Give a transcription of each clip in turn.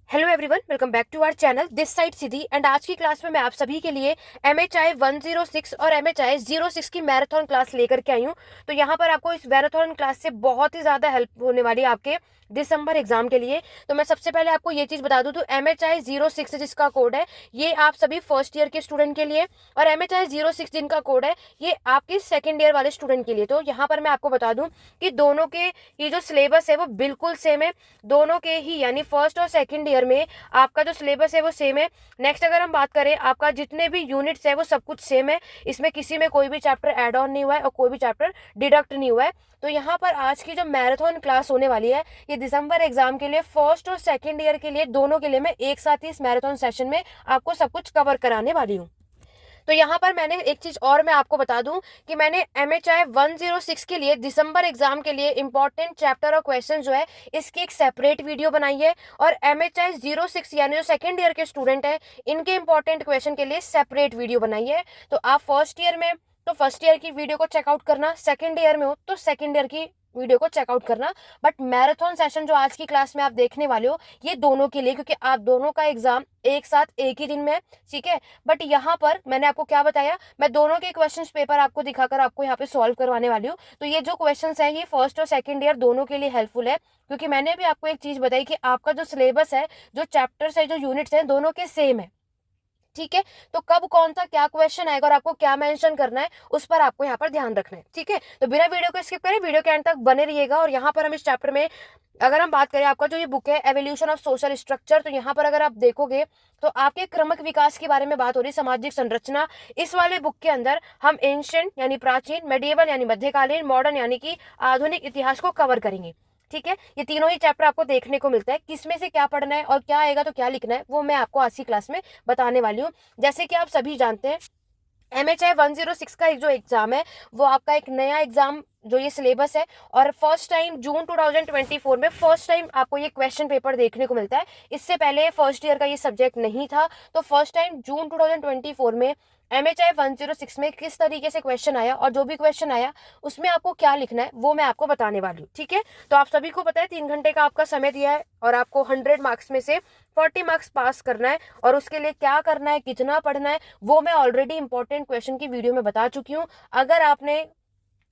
Hello everyone, welcome back to our channel this side Siddhi. And आज की class में मैं आप सभी के लिए MHI 106 और MHI 06 की मैराथन क्लास लेकर के आई हूँ। तो यहाँ पर आपको इस मैराथन क्लास से बहुत ही ज़्यादा हेल्प होने वाली है आपके दिसंबर एग्जाम के लिए। तो मैं सबसे पहले आपको ये चीज़ बता दूँ, तो MHI 06 जिसका कोड है ये आप सभी फर्स्ट ईयर के स्टूडेंट के लिए, और MHI 06 जिनका कोड है ये आपके सेकेंड ईयर वाले स्टूडेंट के लिए। तो यहाँ पर मैं आपको बता दूँ कि दोनों के ये जो सिलेबस है वो बिल्कुल सेम है। दोनों के ही यानी फर्स्ट और सेकेंड ईयर में आपका जो सिलेबस है वो सेम है। नेक्स्ट अगर हम बात करें, आपका जितने भी यूनिट्स है वो सब कुछ सेम है। इसमें किसी में कोई भी चैप्टर ऐड ऑन नहीं हुआ है और कोई भी चैप्टर डिडक्ट नहीं हुआ है। तो यहाँ पर आज की जो मैराथन क्लास होने वाली है ये दिसंबर एग्जाम के लिए फर्स्ट और सेकेंड ईयर के लिए दोनों के लिए मैं एक साथ ही इस मैराथन सेशन में आपको सब कुछ कवर कराने वाली हूँ। तो यहाँ पर मैंने एक चीज और मैं आपको बता दूं कि मैंने MHI 106 के लिए दिसंबर एग्जाम के लिए इंपॉर्टेंट चैप्टर और क्वेश्चन जो है इसकी एक सेपरेट वीडियो बनाई है, और MHI 06 यानी जो सेकेंड ईयर के स्टूडेंट है इनके इंपॉर्टेंट क्वेश्चन के लिए सेपरेट वीडियो बनाई है। तो आप फर्स्ट ईयर में तो फर्स्ट ईयर की वीडियो को चेकआउट करना, सेकेंड ईयर में हो तो सेकेंड ईयर की वीडियो को चेकआउट करना। बट मैराथन सेशन जो आज की क्लास में आप देखने वाले हो ये दोनों के लिए, क्योंकि आप दोनों का एग्जाम एक साथ एक ही दिन में है, ठीक है। बट यहाँ पर मैंने आपको क्या बताया, मैं दोनों के क्वेश्चन पेपर आपको दिखाकर आपको यहाँ पे सॉल्व करवाने वाली हूँ। तो ये जो क्वेश्चन है ये फर्स्ट और सेकेंड ईयर दोनों के लिए हेल्पफुल है, क्योंकि मैंने भी आपको एक चीज बताई कि आपका जो सिलेबस है, जो चैप्टर्स है, जो यूनिट्स है, दोनों के सेम है, ठीक है। तो कब कौन सा क्या क्वेश्चन आएगा और आपको क्या मेंशन करना है उस पर आपको यहाँ पर ध्यान रखना है, ठीक है। तो बिना वीडियो को स्किप करें, वीडियो के एंड तक बने रहिएगा। और यहाँ पर हम इस चैप्टर में अगर हम बात करें, आपका जो ये बुक है एवोल्यूशन ऑफ सोशल स्ट्रक्चर, तो यहाँ पर अगर आप देखोगे तो आपके क्रमक विकास के बारे में बात हो रही, सामाजिक संरचना। इस वाले बुक के अंदर हम एंशिएंट यानी प्राचीन, मेडिएवल यानी मध्यकालीन, मॉडर्न यानी कि आधुनिक इतिहास को कवर करेंगे, ठीक है। ये तीनों ही चैप्टर आपको देखने को मिलता है, किसमें से क्या पढ़ना है और क्या आएगा तो क्या लिखना है वो मैं आपको आज की क्लास में बताने वाली हूँ। जैसे कि आप सभी जानते हैं MHI 106 का एक जो एग्जाम है वो आपका एक नया एग्जाम जो ये सिलेबस है, और फर्स्ट टाइम जून 2024 में फर्स्ट टाइम आपको ये क्वेश्चन पेपर देखने को मिलता है। इससे पहले फर्स्ट ईयर का ये सब्जेक्ट नहीं था, तो फर्स्ट टाइम जून 2024 में MHI 106 में किस तरीके से क्वेश्चन आया और जो भी क्वेश्चन आया उसमें आपको क्या लिखना है वो मैं आपको बताने वाली हूँ, ठीक है। तो आप सभी को पता है 3 घंटे का आपका समय दिया है और आपको 100 मार्क्स में से 40 मार्क्स पास करना है, और उसके लिए क्या करना है, कितना पढ़ना है, वो मैं ऑलरेडी इंपॉर्टेंट क्वेश्चन की वीडियो में बता चुकी हूँ। अगर आपने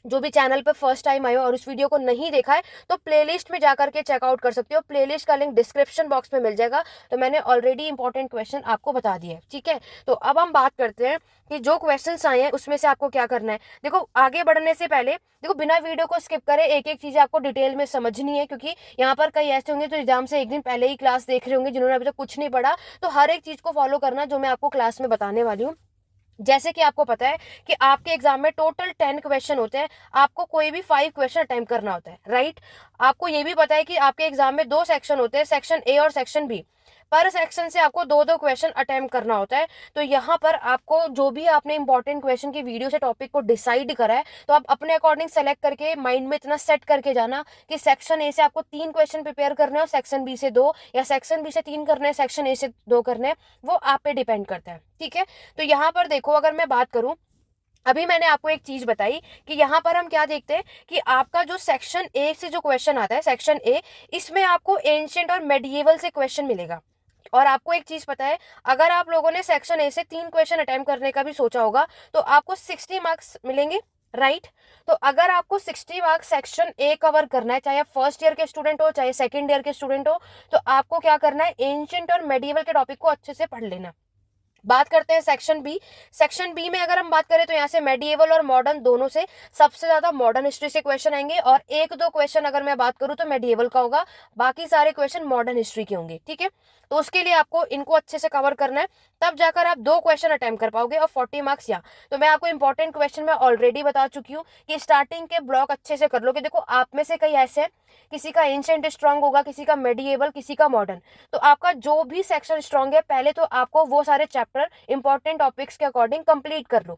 जो भी चैनल पर फर्स्ट टाइम आए हो और उस वीडियो को नहीं देखा है तो प्लेलिस्ट में जाकर के चेकआउट कर सकते हो, प्लेलिस्ट का लिंक डिस्क्रिप्शन बॉक्स में मिल जाएगा। तो मैंने ऑलरेडी इंपॉर्टेंट क्वेश्चन आपको बता दिए, ठीक है। तो अब हम बात करते हैं कि जो क्वेश्चंस आए हैं उसमें से आपको क्या करना है। देखो, आगे बढ़ने से पहले देखो, बिना वीडियो को स्किप करे एक एक चीज आपको डिटेल में समझनी है, क्योंकि यहाँ पर कई ऐसे होंगे जो एग्जाम से एक दिन पहले ही क्लास देख रहे होंगे जिन्होंने अभी तक कुछ नहीं पढ़ा। तो हर एक चीज को फॉलो करना जो मैं आपको क्लास में बताने वाली हूँ। जैसे कि आपको पता है कि आपके एग्जाम में टोटल 10 क्वेश्चन होते हैं, आपको कोई भी 5 क्वेश्चन अटेम्प्ट करना होता है, राइट। आपको ये भी पता है कि आपके एग्जाम में 2 सेक्शन होते हैं, सेक्शन ए और सेक्शन बी। पर सेक्शन से आपको 2-2 क्वेश्चन अटेम्प्ट करना होता है। तो यहाँ पर आपको जो भी आपने इंपॉर्टेंट क्वेश्चन की वीडियो से टॉपिक को डिसाइड करा है तो आप अपने अकॉर्डिंग सेलेक्ट करके माइंड में इतना सेट करके जाना कि सेक्शन ए से आपको 3 क्वेश्चन प्रिपेयर करने हैं और सेक्शन बी से 2, या सेक्शन बी से 3 करने हैं, सेक्शन ए से 2 करने हैं, वो आप पे डिपेंड करता है, ठीक है। तो यहाँ पर देखो, अगर मैं बात करूं, अभी मैंने आपको एक चीज बताई कि यहाँ पर हम क्या देखते हैं कि आपका जो सेक्शन ए से जो क्वेश्चन आता है, सेक्शन ए, इसमें आपको एंशिएंट और मेडिएवल से क्वेश्चन मिलेगा। और आपको एक चीज पता है, अगर आप लोगों ने सेक्शन ए से 3 क्वेश्चन अटेम्प्ट करने का भी सोचा होगा तो आपको 60 मार्क्स मिलेंगे, राइट। तो अगर आपको 60 मार्क्स सेक्शन ए कवर करना है, चाहे आप फर्स्ट ईयर के स्टूडेंट हो चाहे सेकेंड ईयर के स्टूडेंट हो, तो आपको क्या करना है, एंशिएंट और मेडिएवल के टॉपिक को अच्छे से पढ़ लेना। बात करते हैं सेक्शन बी। सेक्शन बी में अगर हम बात करें तो यहाँ से मेडिएवल और मॉडर्न दोनों से सबसे ज्यादा मॉडर्न हिस्ट्री से क्वेश्चन आएंगे, और 1-2 क्वेश्चन अगर मैं बात करूँ तो मेडिएवल का होगा, बाकी सारे क्वेश्चन मॉडर्न हिस्ट्री के होंगे, ठीक है। तो उसके लिए आपको इनको अच्छे से कवर करना है, तब जाकर आप 2 क्वेश्चन अटेम्प्ट कर पाओगे और 40 मार्क्स। या तो मैं आपको इंपॉर्टेंट क्वेश्चन में ऑलरेडी बता चुकी हूँ कि स्टार्टिंग के ब्लॉक अच्छे से कर लो, कि देखो आप में से कई ऐसे हैं, किसी का एंशिएंट स्ट्रांग होगा, किसी का मेडिएवल, किसी का मॉडर्न। तो आपका जो भी सेक्शन स्ट्रांग है पहले तो आपको वो सारे चैप्टर इंपॉर्टेंट टॉपिक्स के अकॉर्डिंग कंप्लीट कर लो,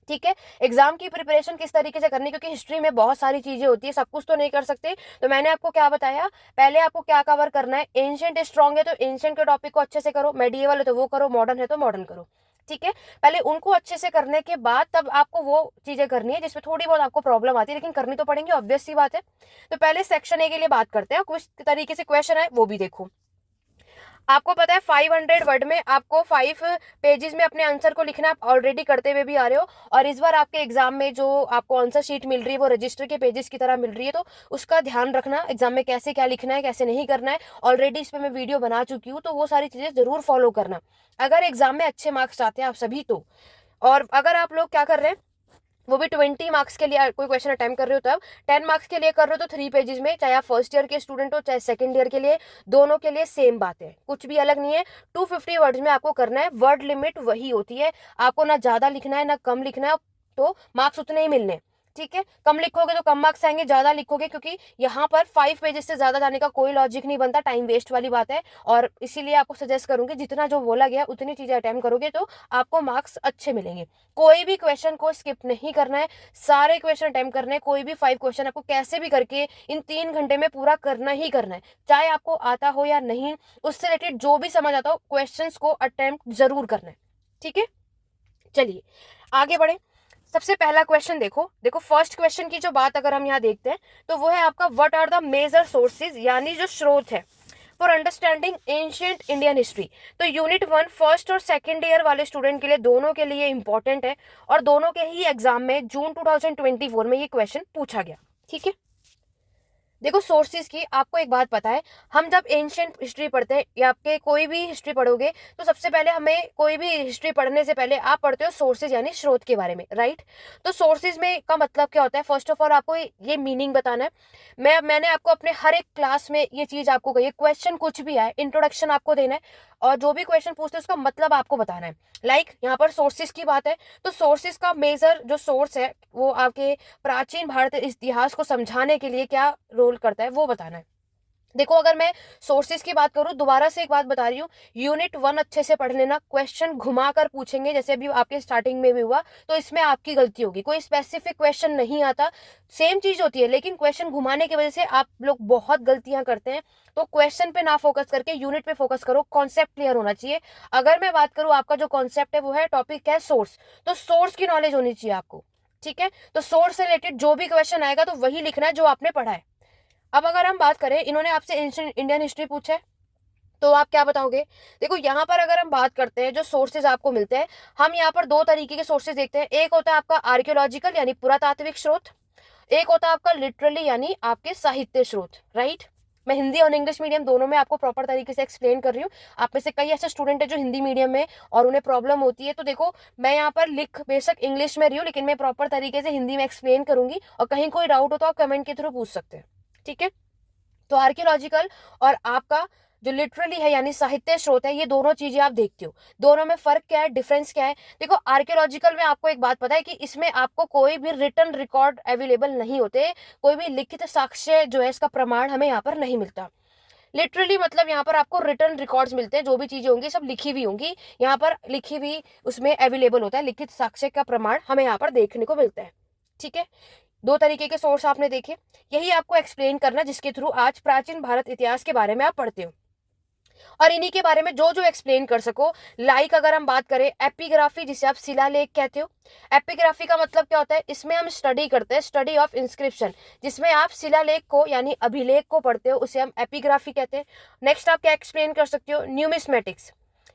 ठीक है। एग्जाम की प्रिपरेशन किस तरीके से करनी, क्योंकि हिस्ट्री में बहुत सारी चीजें होती है, सब कुछ तो नहीं कर सकते। तो मैंने आपको क्या बताया, पहले आपको क्या कवर करना है, एंशिएंट स्ट्रांग है तो एंशिएंट के टॉपिक को अच्छे से करो, मेडिएवल है तो वो करो, मॉडर्न है तो मॉडर्न करो, ठीक है। पहले उनको अच्छे से करने के बाद तब आपको वो चीजें करनी है जिसमें थोड़ी बहुत आपको प्रॉब्लम आती है, लेकिन करनी तो पड़ेंगी, ऑब्वियस सी बात है। तो पहले सेक्शन ए के लिए बात करते हैं, कुछ तरीके से क्वेश्चन है वो भी देखो। आपको पता है 500 वर्ड में आपको 5 पेजेस में अपने आंसर को लिखना, आप ऑलरेडी करते हुए भी आ रहे हो। और इस बार आपके एग्जाम में जो आपको आंसर शीट मिल रही है वो रजिस्टर के पेजेस की तरह मिल रही है, तो उसका ध्यान रखना एग्जाम में कैसे क्या लिखना है कैसे नहीं करना है। ऑलरेडी इस पर मैं वीडियो बना चुकी हूँ, तो वो सारी चीजें जरूर फॉलो करना अगर एग्जाम में अच्छे मार्क्स चाहते हैं आप सभी तो। और अगर आप लोग क्या कर रहे हैं वो भी 20 मार्क्स के लिए कोई क्वेश्चन अटेम्प्ट कर रहे हो तब 10 मार्क्स के लिए कर रहे हो तो 3 पेजेस में, चाहे आप फर्स्ट ईयर के स्टूडेंट हो चाहे सेकंड ईयर के लिए, दोनों के लिए सेम बात है, कुछ भी अलग नहीं है। 250 वर्ड्स में आपको करना है, वर्ड लिमिट वही होती है, आपको ना ज्यादा लिखना है ना कम लिखना है, तो मार्क्स उतने ही मिलने। ठीक है, कम लिखोगे तो कम मार्क्स आएंगे, ज्यादा लिखोगे क्योंकि यहाँ पर 5 पेजेस से ज्यादा जाने का कोई लॉजिक नहीं बनता, टाइम वेस्ट वाली बात है। और इसीलिए आपको सजेस्ट करूंगी जितना जो बोला गया उतनी चीजें अटेम्प्ट करोगे तो आपको मार्क्स अच्छे मिलेंगे। कोई भी क्वेश्चन को स्किप नहीं करना है, सारे क्वेश्चन अटेम्प्ट करने हैं, कोई भी 5 क्वेश्चन आपको कैसे भी करके इन 3 घंटे में पूरा करना ही करना है, चाहे आपको आता हो या नहीं। उससे रिलेटेड जो भी समझ आता हो क्वेश्चन को अटेम्प्ट जरूर करना है। ठीक है, चलिए आगे बढ़े। सबसे पहला क्वेश्चन देखो, फर्स्ट क्वेश्चन की जो बात अगर हम यहाँ देखते हैं तो वो है आपका what are the major sources, यानी जो स्रोत है for understanding ancient Indian history. तो यूनिट 1 फर्स्ट और सेकंड ईयर वाले स्टूडेंट के लिए दोनों के लिए इंपॉर्टेंट है, और दोनों के ही एग्जाम में जून 2024 में ये क्वेश्चन पूछा गया। ठीक है, देखो सोर्सेज की आपको एक बात पता है, हम जब एंशिएंट हिस्ट्री पढ़ते हैं या आपके कोई भी हिस्ट्री पढ़ोगे तो सबसे पहले हमें कोई भी हिस्ट्री पढ़ने से पहले आप पढ़ते हो सोर्सेज यानी स्रोत के बारे में, राइट। तो सोर्सेज में का मतलब क्या होता है, फर्स्ट ऑफ ऑल आपको ये मीनिंग बताना है। मैंने आपको अपने हर एक क्लास में ये चीज आपको कही है, क्वेश्चन कुछ भी आए इंट्रोडक्शन आपको देना है, और जो भी क्वेश्चन पूछते हैं उसका मतलब आपको बताना है। लाइक यहाँ पर सोर्सेज की बात है, तो सोर्सेज का मेजर जो सोर्स है वो आपके प्राचीन भारत इतिहास को समझाने के लिए क्या रोल करता है वो बताना है। देखो अगर मैं सोर्सेज की बात करूं, दोबारा से एक बात बता रही हूँ, यूनिट 1 अच्छे से पढ़ लेना, क्वेश्चन घुमा कर पूछेंगे जैसे अभी आपके स्टार्टिंग में भी हुआ, तो इसमें आपकी गलती होगी, कोई स्पेसिफिक क्वेश्चन नहीं आता, सेम चीज होती है लेकिन क्वेश्चन घुमाने की वजह से आप लोग बहुत गलतियां करते हैं। तो क्वेश्चन पे ना फोकस करके यूनिट पे फोकस करो, कॉन्सेप्ट क्लियर होना चाहिए। अगर मैं बात करूं आपका जो कॉन्सेप्ट है वो है टॉपिक है सोर्स, तो सोर्स की नॉलेज होनी चाहिए आपको। ठीक है, तो सोर्स से रिलेटेड जो भी क्वेश्चन आएगा तो वही लिखना है जो आपने पढ़ा है। अब अगर हम बात करें, इन्होंने आपसे एंशिएंट इंडियन हिस्ट्री पूछा है तो आप क्या बताओगे। देखो यहाँ पर अगर हम बात करते हैं जो सोर्सेज आपको मिलते हैं, हम यहाँ पर 2 तरीके के सोर्सेज देखते हैं। एक होता है आपका आर्कियोलॉजिकल यानी पुरातात्विक स्रोत, एक होता है आपका लिटरली यानी आपके साहित्य स्रोत, राइट। मैं हिंदी और इंग्लिश मीडियम दोनों में आपको प्रॉपर तरीके से एक्सप्लेन कर रही हूँ। आप में से कई ऐसे स्टूडेंट है जो हिंदी मीडियम में और उन्हें प्रॉब्लम होती है, तो देखो मैं यहाँ पर लिख बेशक इंग्लिश में रही हूँ लेकिन मैं प्रॉपर तरीके से हिंदी में एक्सप्लेन करूंगी, और कहीं कोई डाउट हो तो आप कमेंट के थ्रू पूछ सकते हैं। ठीक है, तो आर्कियोलॉजिकल और आपका जो लिटरली है यानी साहित्य स्रोत है, ये दोनों चीजें आप देखते हो, दोनों में फर्क क्या है, डिफरेंस क्या है। देखो आर्कियोलॉजिकल में आपको एक बात पता है कि इसमें आपको कोई भी रिटन रिकॉर्ड अवेलेबल नहीं होते, कोई भी लिखित साक्ष्य जो है इसका प्रमाण हमें यहाँ पर नहीं मिलता। लिटरली मतलब यहाँ पर आपको रिटर्न रिकॉर्ड्स मिलते हैं, जो भी चीजें होंगी सब लिखी हुई होंगी, यहाँ पर लिखी हुई उसमें अवेलेबल होता है, लिखित साक्ष्य का प्रमाण हमें यहाँ पर देखने को मिलता है। ठीक है, 2 तरीके के सोर्स आपने देखे, यही आपको एक्सप्लेन करना जिसके थ्रू आज प्राचीन भारत इतिहास के बारे में आप पढ़ते हो, और इन्हीं के बारे में जो जो एक्सप्लेन कर सको। लाइक अगर हम बात करें एपिग्राफी, जिसे आप शिलालेख कहते हो, एपिग्राफी का मतलब क्या होता है, इसमें हम स्टडी करते हैं, स्टडी ऑफ इंस्क्रिप्शन, जिसमें आप शिलालेख को यानी अभिलेख को पढ़ते हो, उसे हम एपिग्राफी कहते हैं। नेक्स्ट आप क्या एक्सप्लेन कर सकते हो, न्यूमिस्मेटिक्स,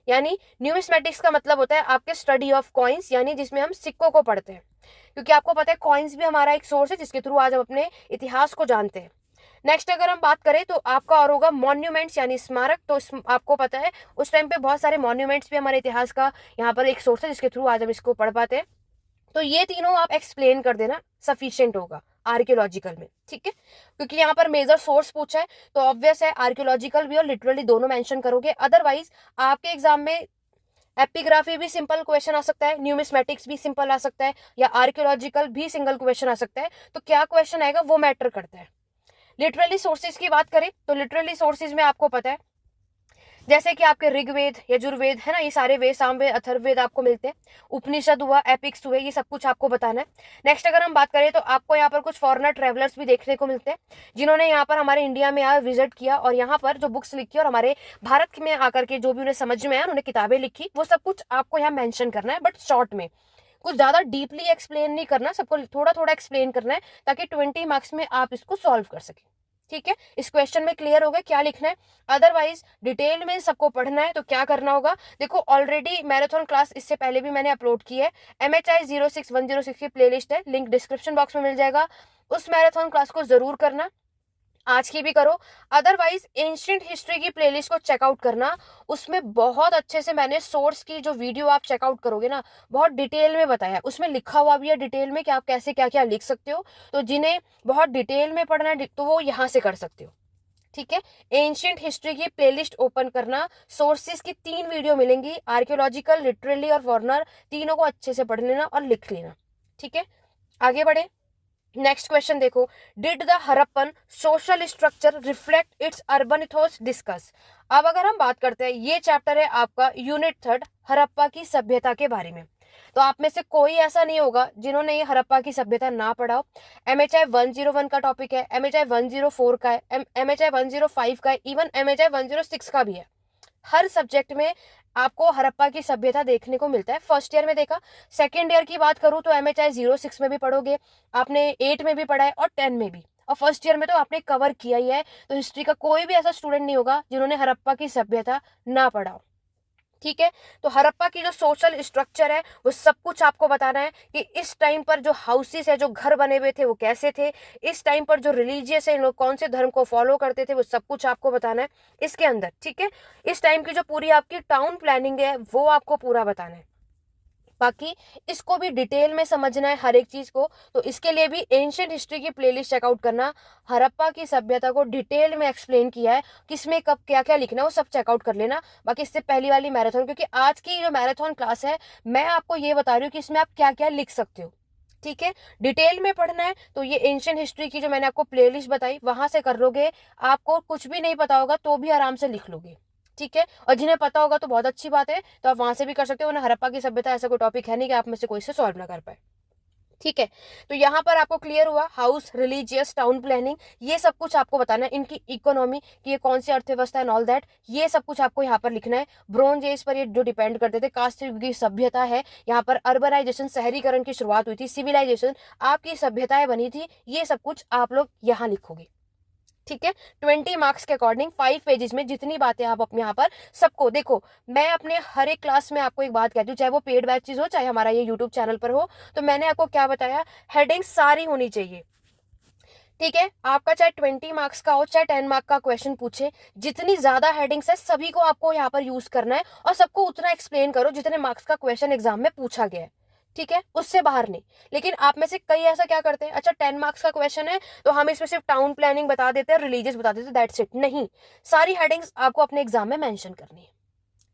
यानी न्यूमिस्मेटिक्स का मतलब होता है आपके स्टडी ऑफ कॉइन्स, यानी जिसमें हम सिक्कों को पढ़ते हैं, क्योंकि आपको पता है कॉइन्स भी हमारा एक सोर्स है जिसके थ्रू आज हम अपने इतिहास को जानते हैं। नेक्स्ट अगर हम बात करें तो आपका और होगा मॉन्यूमेंट्स यानी स्मारक, तो आपको पता है उस टाइम पे बहुत सारे मॉन्यूमेंट्स भी हमारे इतिहास का यहाँ पर एक सोर्स है जिसके थ्रू आज हम इसको पढ़ पाते हैं। तो ये तीनों आप एक्सप्लेन कर देना, सफिशिएंट होगा आर्कियोलॉजिकल में। ठीक है, क्योंकि यहाँ पर मेजर सोर्स पूछा है तो ऑब्वियस है आर्कियोलॉजिकल भी और लिटरली दोनों मेंशन करोगे, अदरवाइज आपके एग्जाम में एपिग्राफी भी सिंपल क्वेश्चन आ सकता है, न्यूमिस्मेटिक्स भी सिंपल आ सकता है, या आर्कियोलॉजिकल भी सिंगल क्वेश्चन आ सकता है। तो क्या क्वेश्चन आएगा वो मैटर करता है। लिटरली सोर्सेज की बात करें तो लिटरली सोर्सेज में आपको पता है जैसे कि आपके ऋग्वेद, यजुर्वेद है ना, ये सारे वेद, सामवेद, अथर्ववेद आपको मिलते हैं, उपनिषद हुआ, एपिक्स हुए, ये सब कुछ आपको बताना है। नेक्स्ट अगर हम बात करें तो आपको यहाँ पर कुछ फॉरेनर ट्रेवलर्स भी देखने को मिलते हैं जिन्होंने यहाँ पर हमारे इंडिया में आया, विजिट किया और यहाँ पर जो बुक्स लिखी और हमारे भारत में आकर के जो भी उन्हें समझ में आया, उन्होंने किताबें लिखी, वो सब कुछ आपको यहाँ मेंशन करना है, बट शॉर्ट में, कुछ ज्यादा डीपली एक्सप्लेन नहीं करना, सबको थोड़ा थोड़ा एक्सप्लेन करना है ताकि 20 मार्क्स में आप इसको सॉल्व कर सके। ठीक है, इस क्वेश्चन में क्लियर हो गया क्या लिखना है। अदरवाइज डिटेल में सबको पढ़ना है तो क्या करना होगा, देखो ऑलरेडी मैराथन क्लास इससे पहले भी मैंने अपलोड की है, MHI 06106 की प्लेलिस्ट है, लिंक डिस्क्रिप्शन बॉक्स में मिल जाएगा, उस मैराथन क्लास को जरूर करना, आज की भी करो। अदरवाइज एंशिएंट हिस्ट्री की प्लेलिस्ट को चेकआउट करना, उसमें बहुत अच्छे से मैंने सोर्स की जो वीडियो आप चेकआउट करोगे ना, बहुत डिटेल में बताया, उसमें लिखा हुआ भी है डिटेल में कि आप कैसे क्या क्या लिख सकते हो। तो जिन्हें बहुत डिटेल में पढ़ना है तो वो यहाँ से कर सकते हो। ठीक है, एंशिएंट हिस्ट्री की प्लेलिस्ट ओपन करना, सोर्सेज की 3 वीडियो मिलेंगी, आर्कियोलॉजिकल, लिटरेरी और फॉरनर, तीनों को अच्छे से पढ़ लेना और लिख लेना। ठीक है, आगे बढ़े। नेक्स्ट क्वेश्चन देखो, did the Harappan social structure reflect it's urban ethos, discuss. अब अगर हम बात करते हैं, ये चैप्टर है आपका यूनिट 3 हरप्पा की सभ्यता के बारे में। तो आप में से कोई ऐसा नहीं होगा जिन्होंने ये हरप्पा की सभ्यता ना पढ़ा हो। MHI 101 का टॉपिक है, MHI 104 का है, MHI 105 का है, इवन MHI 106 का भी है। हर सब्जेक्ट में आपको हरप्पा की सभ्यता देखने को मिलता है। फर्स्ट ईयर में देखा, सेकेंड ईयर की बात करूं तो MHI 06 में भी पढ़ोगे, आपने 8 में भी पढ़ा है और 10 में भी, और फर्स्ट ईयर में तो आपने कवर किया ही है। तो हिस्ट्री का कोई भी ऐसा स्टूडेंट नहीं होगा जिन्होंने हरप्पा की सभ्यता ना पढ़ा हो। ठीक है, तो हरप्पा की जो सोशल स्ट्रक्चर है वो सब कुछ आपको बताना है कि इस टाइम पर जो हाउसेस है, जो घर बने हुए थे वो कैसे थे, इस टाइम पर जो रिलीजियस है, लोग कौन से धर्म को फॉलो करते थे, वो सब कुछ आपको बताना है इसके अंदर। ठीक है, इस टाइम की जो पूरी आपकी टाउन प्लानिंग है वो आपको पूरा बताना है। बाकी इसको भी डिटेल में समझना है हर एक चीज को, तो इसके लिए भी एंशिएंट हिस्ट्री की प्लेलिस्ट चेकआउट करना, हरप्पा की सभ्यता को डिटेल में एक्सप्लेन किया है, किसमें कब क्या क्या लिखना है वो सब चेकआउट कर लेना। बाकी इससे पहली वाली मैराथन, क्योंकि आज की जो मैराथन क्लास है मैं आपको ये बता रही हूँ कि इसमें आप क्या क्या लिख सकते हो। ठीक है, डिटेल में पढ़ना है तो ये एंशिएंट हिस्ट्री की जो मैंने आपको प्लेलिस्ट बताई वहां से कर लोगे, आपको कुछ भी नहीं पता होगा तो भी आराम से लिख लोगे। ठीक है, और जिन्हें पता होगा तो बहुत अच्छी बात है, तो आप वहां से भी कर सकते हो ना। हरप्पा की सभ्यता ऐसा कोई टॉपिक है नहीं कि आप में से कोई से सॉल्व ना कर पाए। ठीक है, तो यहाँ पर आपको क्लियर हुआ हाउस, रिलीजियस, टाउन प्लानिंग, ये सब कुछ आपको बताना है, इनकी इकोनॉमी कि ये कौन सी अर्थव्यवस्था है, ऑल दैट, ये सब कुछ आपको यहाँ पर लिखना है। ब्रोंज एज पर ये जो डिपेंड करते थे, कास्ट युग की सभ्यता है, यहाँ पर अर्बनाइजेशन, शहरीकरण की शुरुआत हुई थी, सिविलाइजेशन, आपकी सभ्यताएं बनी थी, ये सब कुछ आप लोग यहाँ लिखोगे। ठीक है, 20 मार्क्स के अकॉर्डिंग 5 पेजेस में जितनी बातें आप अपने यहाँ पर सबको देखो। मैं अपने हर एक क्लास में आपको एक बात कहती हूँ, चाहे वो पेड बैचेस हो चाहे हमारा ये यूट्यूब चैनल पर हो, तो मैंने आपको क्या बताया, हेडिंग सारी होनी चाहिए। ठीक है, आपका चाहे 20 मार्क्स का हो चाहे 10 मार्क का क्वेश्चन पूछे, जितनी ज्यादा हेडिंग्स है सभी को आपको यहाँ पर यूज करना है, और सबको उतना एक्सप्लेन करो जितने मार्क्स का क्वेश्चन एग्जाम में पूछा गया है। ठीक है, उससे बाहर नहीं। लेकिन आप में से कई ऐसा क्या करते हैं, अच्छा 10 मार्क्स का क्वेश्चन है तो हम इसमें सिर्फ टाउन प्लानिंग बता देते हैं, रिलीजियस बता देते हैं, दैट्स इट। नहीं, सारी हेडिंग्स आपको अपने एग्जाम में मेंशन करनी है।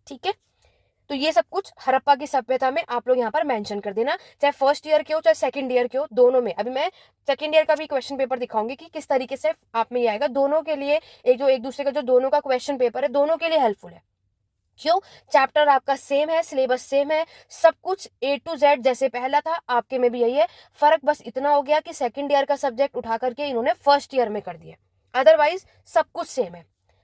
ठीक है, तो ये सब कुछ हरप्पा की सभ्यता में आप लोग यहाँ पर मेंशन कर देना, चाहे फर्स्ट ईयर के हो चाहे सेकंड ईयर के हो, दोनों में। अभी मैं सेकंड ईयर का भी क्वेश्चन पेपर दिखाऊंगी कि किस तरीके से आप में ये आएगा, दोनों के लिए एक दूसरे का जो दोनों का क्वेश्चन पेपर है दोनों के लिए हेल्पफुल है। क्यों, चैप्टर आपका सेम है, सिलेबस सेम है, सब कुछ A to Z जैसे पहला था आपके में भी यही है। फर्क बस इतना हो गया कि सेकंड ईयर का सब्जेक्ट उठा करके इन्होंने फर्स्ट ईयर में कर दिया, अदरवाइज सब कुछ सेम है।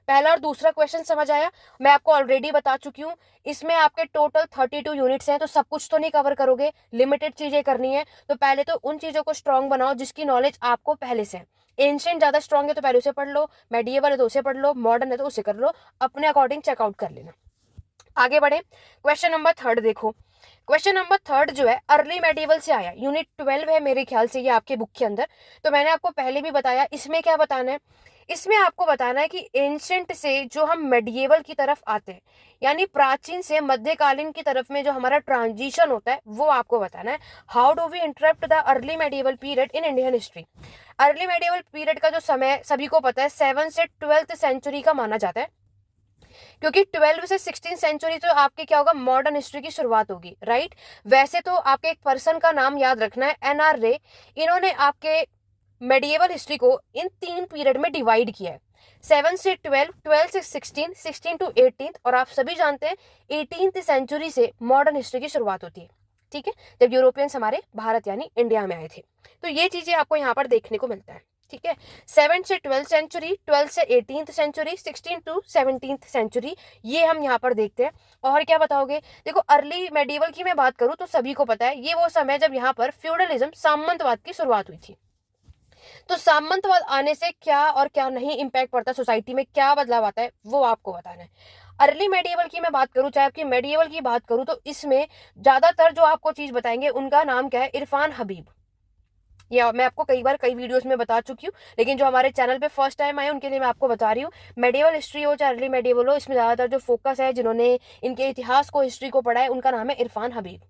पहला और दूसरा क्वेश्चन समझ आया, मैं आपको ऑलरेडी बता चुकी हूँ। इसमें आपके टोटल 32 यूनिट्स हैं, तो सब कुछ तो नहीं कवर करोगे, लिमिटेड चीजें करनी है। तो पहले तो उन चीजों को स्ट्रॉन्ग बनाओ जिसकी नॉलेज आपको पहले से है। एंशिएंट ज्यादा स्ट्रॉन्ग है तो पहले उसे पढ़ लो, मेडिएवल है तो उसे पढ़ लो, मॉडर्न है तो उसे कर लो, अपने अकॉर्डिंग चेकआउट कर लेना। आगे बढ़े, क्वेश्चन नंबर 3 देखो। क्वेश्चन नंबर 3 जो है अर्ली मेडिवल से आया, यूनिट 12 है मेरे ख्याल से ये आपके बुक के अंदर। तो मैंने आपको पहले भी बताया, इसमें क्या बताना है, इसमें आपको बताना है कि एंशिएंट से जो हम मेडिएवल की तरफ आते हैं, यानी प्राचीन से मध्यकालीन की तरफ में जो हमारा ट्रांजिशन होता है वो आपको बताना है। How do we interrupt the early medieval period in Indian history. Early medieval period का जो समय सभी को पता है 7 से 12th सेंचुरी का माना जाता है, क्योंकि 12 से 16 सेंचुरी तो आपके क्या होगा, मॉडर्न हिस्ट्री की शुरुआत होगी, राइट। वैसे तो आपके एक पर्सन का नाम याद रखना है, NR रे। इन्होंने आपके मेडिएवल हिस्ट्री को इन 3 पीरियड में डिवाइड किया है, 7 से 12, 12 से 16, 16 to 18, और आप सभी जानते हैं 18th सेंचुरी से मॉडर्न हिस्ट्री की शुरुआत होती है। ठीक है, जब यूरोपियंस हमारे भारत यानी इंडिया में आए थे। तो ये चीजें आपको यहाँ पर देखने को मिलता है। ठीक है, 7 से 12 सेंचुरी, 12 से 18th century, 16 to 17th century, ये हम यहाँ पर देखते हैं। और क्या बताओगे, देखो अर्ली मेडिवल की मैं बात करूं तो सभी को पता है ये वो समय जब यहाँ पर फ्यूडलिज्म, सामंतवाद की शुरुआत हुई थी। तो सामंतवाद आने से क्या और क्या नहीं इम्पैक्ट पड़ता है सोसाइटी में, क्या बदलाव आता है, वो आपको बताना है। अर्ली मेडिएवल की मैं बात करूं, चाहे आपकी मेडिएवल की बात करूं, तो इसमें ज्यादातर जो आपको चीज बताएंगे उनका नाम क्या है, इरफान हबीब। या मैं आपको कई बार कई वीडियोस में बता चुकी हूँ, लेकिन जो हमारे चैनल पे फर्स्ट टाइम आए उनके लिए मैं आपको बता रही हूँ। मेडिएवल हिस्ट्री हो चाहे अर्ली मेडिएवल हो, इसमें ज्यादातर जो फोकस है, जिन्होंने इनके इतिहास को, हिस्ट्री को पढ़ा है, उनका नाम है इरफान हबीब।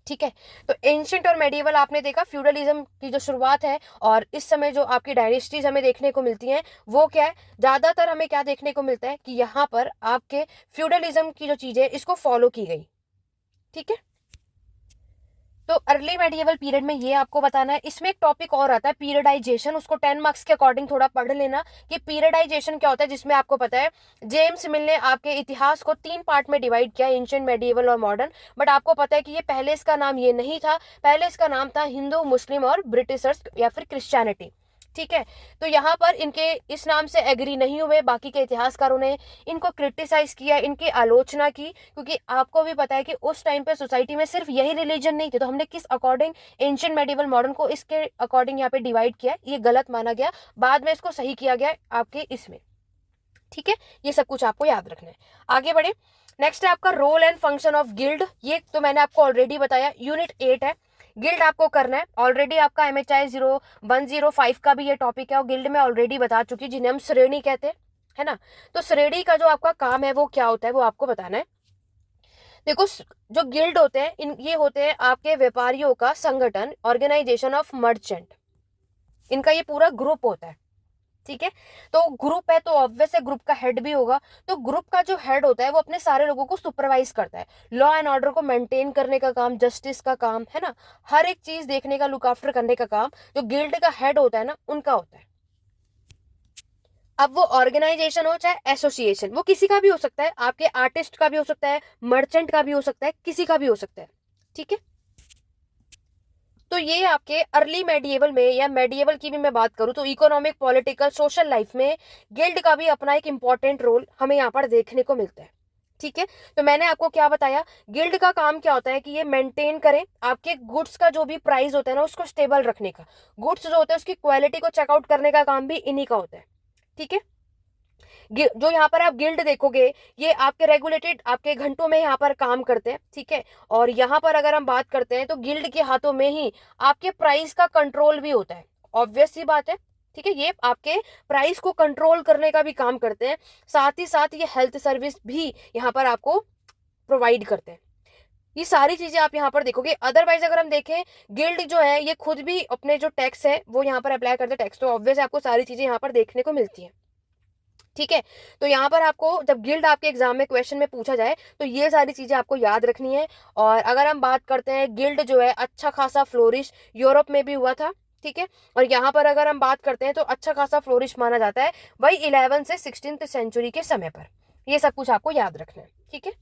ठीक है। तो एंशियंट और मेडिएवल आपने देखा, फ्यूडलिज्म की जो शुरुआत है, और इस समय जो आपकी डायनेस्टीज हमें देखने को मिलती हैं वो क्या है, ज्यादातर हमें क्या देखने को मिलता है कि यहाँ पर आपके फ्यूडलिज्म की जो चीज है इसको फॉलो की गई। ठीक है। तो अर्ली मेडिएवल पीरियड में ये आपको बताना है। इसमें एक टॉपिक और आता है पीरियडाइजेशन, उसको 10 मार्क्स के अकॉर्डिंग थोड़ा पढ़ लेना कि पीरियडाइजेशन क्या होता है, जिसमें आपको पता है जेम्स मिल ने आपके इतिहास को 3 पार्ट में डिवाइड किया, एंशिएंट, मेडिएवल और मॉडर्न। बट आपको पता है कि ये पहले इसका नाम ये नहीं था, पहले इसका नाम था हिंदू, मुस्लिम और ब्रिटिशर्स या फिर क्रिश्चियनिटी। ठीक है। तो यहाँ पर इनके इस नाम से एग्री नहीं हुए, बाकी के इतिहासकारों ने इनको क्रिटिसाइज किया, इनकी आलोचना की, क्योंकि आपको भी पता है कि उस टाइम पे सोसाइटी में सिर्फ यही रिलीजन नहीं थे, तो हमने किस अकॉर्डिंग एंशिएंट, मेडिएवल, मॉडर्न को इसके अकॉर्डिंग यहाँ पे डिवाइड किया, ये गलत माना गया, बाद में इसको सही किया गया आपके इसमें। ठीक है। ये सब कुछ आपको याद रखना है। आगे बढ़े। नेक्स्ट है आपका role and function of guild. ये तो मैंने आपको ऑलरेडी बताया, यूनिट 8 है। गिल्ड आपको करना है, ऑलरेडी आपका MHI 0105 का भी ये टॉपिक है, और गिल्ड में ऑलरेडी बता चुकी, जिन्हें हम श्रेणी कहते हैं, है ना। तो श्रेणी का जो आपका काम है वो क्या होता है, वो आपको बताना है। देखो, जो गिल्ड होते हैं ये होते हैं आपके व्यापारियों का संगठन, ऑर्गेनाइजेशन ऑफ मर्चेंट, इनका ये पूरा ग्रुप होता है। ठीक है। तो ग्रुप है तो ऑब्वियस है ग्रुप का हेड भी होगा। तो ग्रुप का जो हेड होता है वो अपने सारे लोगों को सुपरवाइज करता है, लॉ एंड ऑर्डर को मेंटेन करने का काम, जस्टिस का काम, है ना, हर एक चीज देखने का, लुक आफ्टर करने का काम जो गिल्ड का हेड होता है ना, उनका होता है। अब वो ऑर्गेनाइजेशन हो चाहे एसोसिएशन, वो किसी का भी हो सकता है, आपके आर्टिस्ट का भी हो सकता है, मर्चेंट का भी हो सकता है, किसी का भी हो सकता है। ठीक है। तो ये आपके अर्ली मेडिएवल में, या मेडिएवल की भी मैं बात करूं तो इकोनॉमिक, पॉलिटिकल, सोशल लाइफ में गिल्ड का भी अपना एक इंपॉर्टेंट रोल हमें यहाँ पर देखने को मिलता है। ठीक है। तो मैंने आपको क्या बताया, गिल्ड का काम क्या होता है कि ये मेंटेन करें आपके गुड्स का जो भी प्राइस होता है ना, उसको स्टेबल रखने का, गुड्स जो होता है उसकी क्वालिटी को चेकआउट करने का काम भी इन्हीं का होता है। ठीक है। जो यहाँ पर आप गिल्ड देखोगे, ये आपके रेगुलेटेड आपके घंटों में यहाँ पर काम करते हैं। ठीक है। और यहाँ पर अगर हम बात करते हैं तो गिल्ड के हाथों में ही आपके प्राइस का कंट्रोल भी होता है, ऑब्वियस सी बात है। ठीक है। ये आपके प्राइस को कंट्रोल करने का भी काम करते हैं, साथ ही साथ ये हेल्थ सर्विस भी यहाँ पर आपको प्रोवाइड करते हैं। ये सारी चीजें आप यहाँ पर देखोगे। अदरवाइज अगर हम देखें, गिल्ड जो है ये खुद भी अपने जो टैक्स है वो यहाँ पर अप्लाई करते हैं टैक्स, तो ऑब्वियस आपको सारी चीजें यहाँ पर देखने को मिलती है। ठीक है। तो यहाँ पर आपको जब गिल्ड आपके एग्जाम में क्वेश्चन में पूछा जाए तो ये सारी चीजें आपको याद रखनी है। और अगर हम बात करते हैं, गिल्ड जो है अच्छा खासा फ्लोरिश यूरोप में भी हुआ था। ठीक है। और यहाँ पर अगर हम बात करते हैं तो अच्छा खासा फ्लोरिश माना जाता है वही 11 से 16th सेंचुरी के समय पर। ये सब कुछ आपको याद रखना है। ठीक है।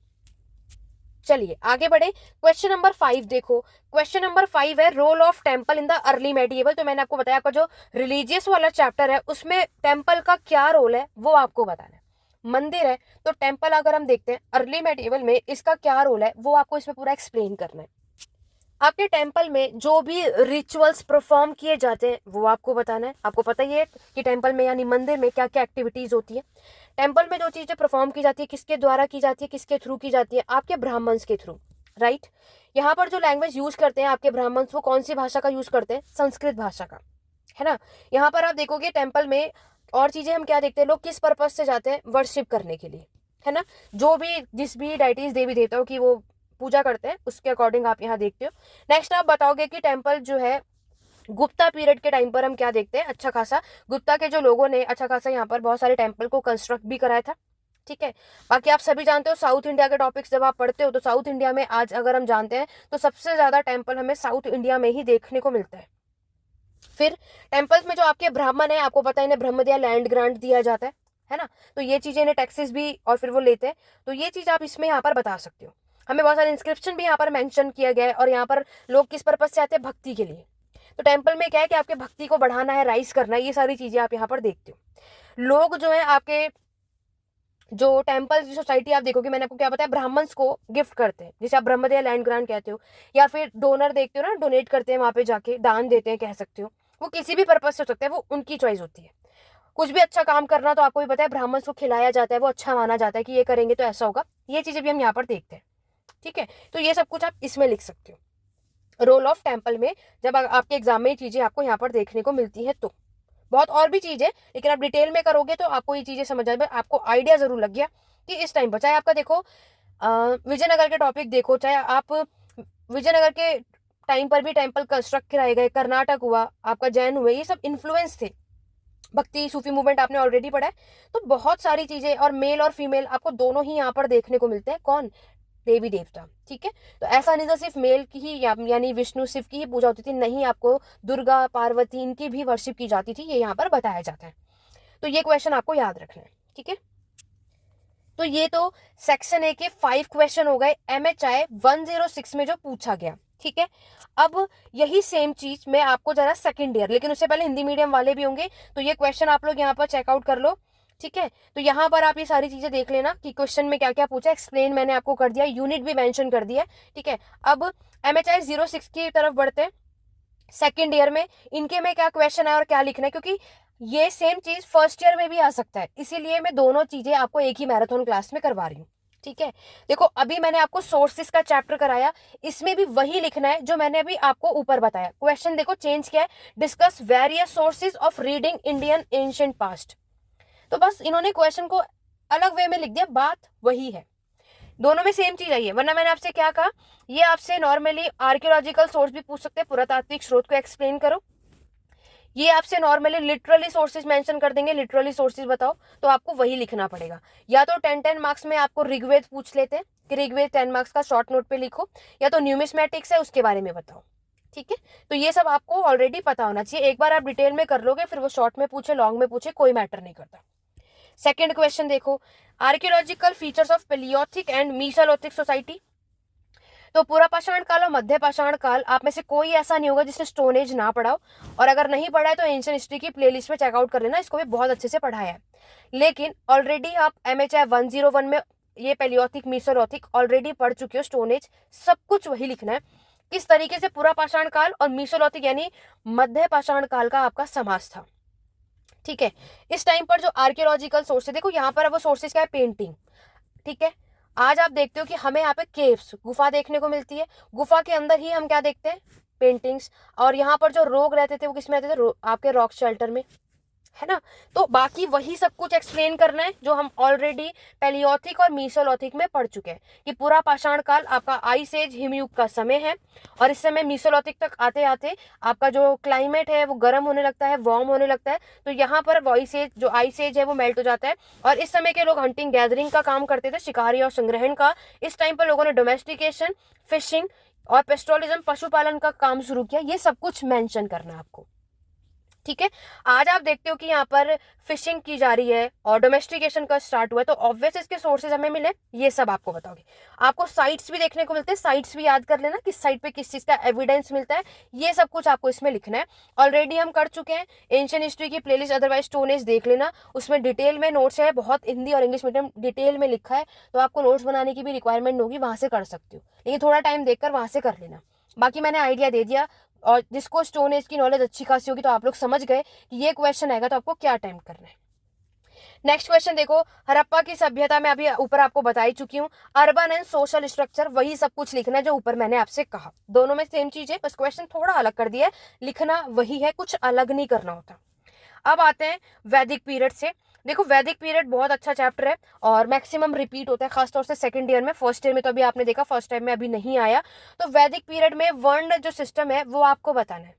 चलिए आगे बढ़े। क्वेश्चन नंबर 5 देखो। क्वेश्चन नंबर 5 है role of temple in the early medieval. तो मैंने आपको बताया, आपका जो रिलीजियस वाला चैप्टर है उसमें टेम्पल का क्या रोल है वो आपको बताना है। मंदिर है तो टेम्पल अगर हम देखते हैं अर्ली मेडिएवल में, इसका क्या रोल है वो आपको इसमें पूरा एक्सप्लेन करना है। आपके टेम्पल में जो भी रिचुअल्स परफॉर्म किए जाते हैं वो आपको बताना है। आपको पता ही है कि टेम्पल में यानी मंदिर में क्या क्या एक्टिविटीज होती है। टेम्पल में जो चीजें परफॉर्म की जाती है किसके द्वारा की जाती है, किसके थ्रू की जाती है, आपके ब्राह्मण्स के थ्रू। राइट। यहाँ पर जो लैंग्वेज यूज करते हैं आपके ब्राह्मण्स, वो कौन सी भाषा का यूज करते हैं, संस्कृत भाषा का, है ना। यहाँ पर आप देखोगे टेम्पल में और चीजें हम क्या देखते हैं, लोग किस पर्पज से जाते हैं, वर्शिप करने के लिए, है ना। जो भी जिस भी डाइटीज देवी देवताओं की वो पूजा करते हैं उसके अकॉर्डिंग आप यहाँ देखते हो। नेक्स्ट आप बताओगे कि टेम्पल जो है गुप्ता पीरियड के टाइम पर हम क्या देखते हैं, अच्छा खासा गुप्ता के जो लोगों ने अच्छा खासा यहाँ पर बहुत सारे टेम्पल को कंस्ट्रक्ट भी कराया था। ठीक है। बाकी आप सभी जानते हो साउथ इंडिया के टॉपिक्स जब आप पढ़ते हो तो साउथ इंडिया में आज अगर हम जानते हैं तो सबसे ज्यादा टेम्पल हमें साउथ इंडिया में ही देखने को मिलता है। फिर टेम्पल्स में जो आपके ब्राह्मण है, आपको पता है इन्हें ब्रह्मदया लैंड ग्रांट दिया जाता है ना। तो ये चीजें इन्हें टैक्सेस भी और फिर वो लेते हैं, तो ये चीज आप इसमें यहाँ पर बता सकते हो। हमें बहुत सारे इंस्क्रिप्शन भी यहाँ पर मेंशन किया गया है, और यहाँ पर लोग किस पर्पज से आते हैं, भक्ति के लिए। तो टेम्पल में क्या है कि आपके भक्ति को बढ़ाना है, राइज करना है, ये सारी चीजें आप यहाँ पर देखते हो। लोग जो है आपके जो टेम्पल की सोसाइटी आप देखोगे, मैंने आपको क्या बताया, ब्राह्मण्स को गिफ्ट करते हैं, जिसे आप ब्रह्मदया लैंड ग्रांट कहते हो, या फिर डोनर देखते हो ना, डोनेट करते हैं, वहां पे जाके दान देते हैं कह सकते हो। वो किसी भी पर्पज से हो सकता है, वो उनकी चॉइस होती है। कुछ भी अच्छा काम करना तो आपको भी पता है ब्राह्मण को खिलाया जाता है, वो अच्छा माना जाता है कि ये करेंगे तो ऐसा होगा। ये चीजें भी हम यहाँ पर देखते हैं। ठीक है, तो ये सब कुछ आप इसमें लिख सकते हो। रोल ऑफ टेम्पल में जब आपके एग्जाम में ये चीजें आपको यहाँ पर देखने को मिलती है, तो बहुत और भी चीज है, लेकिन आप डिटेल में करोगे तो आपको ये चीजें समझ आए, आपको आइडिया जरूर लग गया कि इस टाइम पर चाहे आपका देखो विजयनगर के टॉपिक देखो, चाहे आप विजयनगर के टाइम पर भी टेम्पल कंस्ट्रक्ट कराए गए, कर्नाटक हुआ, आपका जैन हुए, ये सब इन्फ्लुएंस थे। भक्ति सूफी मूवमेंट आपने ऑलरेडी पढ़ा है। तो बहुत सारी चीजें, और मेल और फीमेल आपको दोनों ही यहाँ पर देखने को मिलते हैं। कौन? देवी देवता। ठीक है, तो ऐसा नहीं था सिर्फ मेल की ही यानी विष्णु शिव की ही पूजा होती थी, नहीं, आपको दुर्गा पार्वती इनकी भी वर्शिप की जाती थी, ये यहाँ पर बताया जाता है। तो ये क्वेश्चन आपको याद रखना है। ठीक है, तो ये तो सेक्शन ए के 5 क्वेश्चन हो गए MHI 106 में जो पूछा गया। ठीक है, अब यही सेम चीज मैं आपको जरा सेकंड ईयर, लेकिन उससे पहले हिंदी मीडियम वाले भी होंगे, तो ये क्वेश्चन आप लोग यहाँ पर चेकआउट कर लो। ठीक है, तो यहाँ पर आप ये सारी चीजें देख लेना कि क्वेश्चन में क्या क्या पूछा, एक्सप्लेन मैंने आपको कर दिया, यूनिट भी मेंशन कर दिया। ठीक है, अब MHI 06 की तरफ बढ़ते हैं। सेकेंड ईयर में इनके में क्या क्वेश्चन है और क्या लिखना है, क्योंकि ये सेम चीज फर्स्ट ईयर में भी आ सकता है, इसीलिए मैं दोनों चीजें आपको एक ही मैराथन क्लास में करवा रही हूँ। ठीक है, देखो अभी मैंने आपको सोर्सेस का चैप्टर कराया, इसमें भी वही लिखना है जो मैंने अभी आपको ऊपर बताया। क्वेश्चन देखो चेंज क्या है, discuss various sources of reading Indian ancient past. तो बस इन्होंने क्वेश्चन को अलग वे में लिख दिया, बात वही है, दोनों में सेम चीज आई है। वरना मैंने आपसे क्या कहा, ये आपसे नॉर्मली आर्कियोलॉजिकल सोर्स भी पूछ सकते हैं, पुरातात्विक स्रोत को एक्सप्लेन करो। ये आपसे नॉर्मली लिटरली सोर्सेज मेंशन कर देंगे, लिटरली सोर्सेज बताओ, तो आपको वही लिखना पड़ेगा। या तो 10 मार्क्स में आपको ऋग्वेद पूछ लेते हैं कि ऋग्वेद 10 मार्क्स का शॉर्ट नोट पे लिखो, या तो न्यूमिस्मेटिक्स है उसके बारे में बताओ। ठीक है, तो ये सब आपको ऑलरेडी पता होना चाहिए। एक बार आप डिटेल में कर लोगे, फिर वो शॉर्ट में पूछे लॉन्ग में पूछे कोई मैटर नहीं करता। सेकेंड क्वेश्चन देखो, archaeological features of paleolithic and mesolithic society. तो पूरा पाषाण काल और मध्य पाषाण काल आप में से कोई ऐसा नहीं होगा जिसने स्टोन एज ना पढ़ा हो, और अगर नहीं पढ़ा है तो एंशिएंट हिस्ट्री की प्लेलिस्ट में चेकआउट कर लेना, इसको भी बहुत अच्छे से पढ़ाया है। लेकिन ऑलरेडी आप MHI 101 में ये पेलियोथिक मीसोलिथिक ऑलरेडी पढ़ चुके हो, स्टोन एज सब कुछ वही लिखना है। किस तरीके से पूरा पाषाण काल और मीसोलिथिक यानी मध्य पाषाण काल का आपका समास था। ठीक है, इस टाइम पर जो आर्कियोलॉजिकल सोर्स है, देखो यहाँ पर वो सोर्सेज क्या है, पेंटिंग। ठीक है, आज आप देखते हो कि हमें यहाँ पे केव्स गुफा देखने को मिलती है, गुफा के अंदर ही हम क्या देखते हैं, पेंटिंग्स। और यहाँ पर जो रोग रहते थे वो किसमें रहते थे, आपके रॉक शेल्टर में, है ना। तो बाकी वही सब कुछ एक्सप्लेन करना है जो हम ऑलरेडी पेलियोथिक और मीसोलिथिक में पढ़ चुके हैं, कि पूरा पाषाण काल आपका आइस एज हिमयुग का समय है, और इस समय मीसोलिथिक तक आते आते आपका जो क्लाइमेट है वो गर्म होने लगता है, वार्म होने लगता है। तो यहाँ पर वॉइस एज जो आइस एज है वो मेल्ट हो जाता है, और इस समय के लोग हंटिंग गैदरिंग का काम करते थे, शिकारी और संग्रहण का। इस टाइम पर लोगों ने डोमेस्टिकेशन, फिशिंग और पेस्टोलिज्म, पशुपालन का काम शुरू किया। ये सब कुछ मेंशन करना है आपको। ठीक है, आज आप देखते हो कि यहाँ पर फिशिंग की जा रही है और डोमेस्टिकेशन का स्टार्ट हुआ है, तो ऑब्वियस इसके सोर्सेज हमें मिले, ये सब आपको बताओगे। आपको साइट्स भी देखने को मिलते हैं, साइट्स भी याद कर लेना किस साइट पे किस चीज का एविडेंस मिलता है, ये सब कुछ आपको इसमें लिखना है। ऑलरेडी हम कर चुके हैं एंशिएंट हिस्ट्री की प्लेलिस्ट, अदरवाइज स्टोन एज देख लेना, उसमें डिटेल में नोट्स है, बहुत हिंदी और इंग्लिश मीडियम डिटेल में लिखा है, तो आपको नोट्स बनाने की भी रिक्वायरमेंट होगी, वहां से कर सकते हो, लेकिन थोड़ा टाइम देखकर वहां से कर लेना। बाकी मैंने आइडिया दे दिया, और जिसको स्टोन एज की नॉलेज अच्छी खासी होगी तो आप लोग समझ गए कि ये क्वेश्चन आएगा तो आपको क्या अटेम्प्ट करना है। नेक्स्ट क्वेश्चन देखो, हड़प्पा की सभ्यता में अभी ऊपर आपको बता ही चुकी हूँ, अर्बन एंड सोशल स्ट्रक्चर, वही सब कुछ लिखना है जो ऊपर मैंने आपसे कहा, दोनों में सेम चीज है, बस क्वेश्चन थोड़ा अलग कर दिया है, लिखना वही है, कुछ अलग नहीं करना होता। अब आते हैं वैदिक पीरियड से। देखो वैदिक पीरियड बहुत अच्छा चैप्टर है और मैक्सिमम रिपीट होता है, खासतौर से सेकंड ईयर में। फर्स्ट ईयर में तो अभी आपने देखा, फर्स्ट टाइम में अभी नहीं आया। तो वैदिक पीरियड में वर्ण जो सिस्टम है वो आपको बताना है।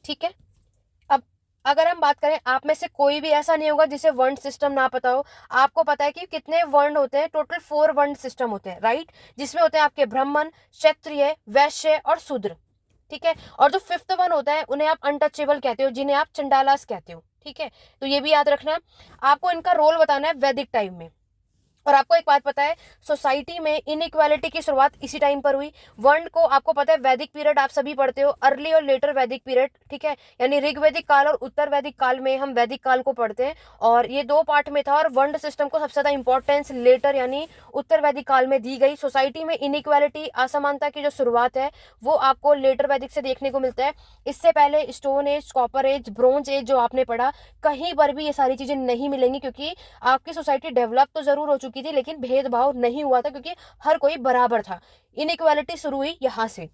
ठीक है, अब अगर हम बात करें, आप में से कोई भी ऐसा नहीं होगा जिसे वर्ण सिस्टम ना पता हो। आपको पता है कि कितने वर्ण होते हैं, टोटल 4 वर्ण सिस्टम होते हैं, राइट, जिसमें होते हैं आपके ब्राह्मण, क्षत्रिय, वैश्य और शूद्र। ठीक है, और जो 5th वन होता है उन्हें आप अनटचेबल कहते हो, जिन्हें आप चंडालास कहते हो। ठीक है, तो ये भी याद रखना। आपको इनका रोल बताना है वैदिक टाइम में। और आपको एक बात पता है, सोसाइटी में इनइक्वालिटी की शुरुआत इसी टाइम पर हुई। वर्ण को आपको पता है, वैदिक पीरियड आप सभी पढ़ते हो, अर्ली और लेटर वैदिक पीरियड, ठीक है, यानी ऋग्वैदिक काल और उत्तर वैदिक काल में हम वैदिक काल को पढ़ते हैं, और ये दो पार्ट में था। और वर्ण सिस्टम को सबसे ज्यादा इंपॉर्टेंस लेटर यानी उत्तर वैदिक काल में दी गई। सोसाइटी में इनइक्वालिटी, असमानता की जो शुरुआत है वो आपको लेटर वैदिक से देखने को मिलता है। इससे पहले stone age, copper age, bronze age जो आपने पढ़ा, कहीं पर भी ये सारी चीजें नहीं मिलेंगी, क्योंकि आपकी सोसाइटी डेवलप तो जरूर हो चुकी थी लेकिन भेदभाव नहीं हुआ था, क्योंकि हर कोई बराबर था। इनइक्वालिटी शुरू हुई यहाँ से।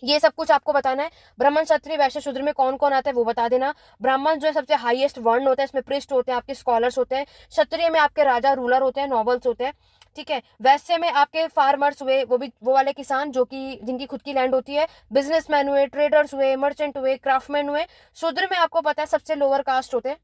ये सब कुछ आपको बताना है। ब्राह्मण, क्षत्रिय, वैश्य, शूद्र में कौन कौन आता है वो बता देना। ब्राह्मण जो है सबसे हाईएस्ट वर्ण होता है, इसमें पृष्ठ होते हैं, आपके स्कॉलर्स होते हैं। क्षत्रिय में आपके राजा, रूलर होते हैं, नॉबल्स होते हैं, ठीक है। वैश्य में आपके फार्मर्स हुए, वो भी वो वाले किसान जो कि जिनकी खुद की लैंड होती है। बिजनेसमैन हुए, ट्रेडर्स हुए, मर्चेंट हुए, क्राफ्टमैन हुए। शूद्र में आपको पता है सबसे लोअर कास्ट होते हैं,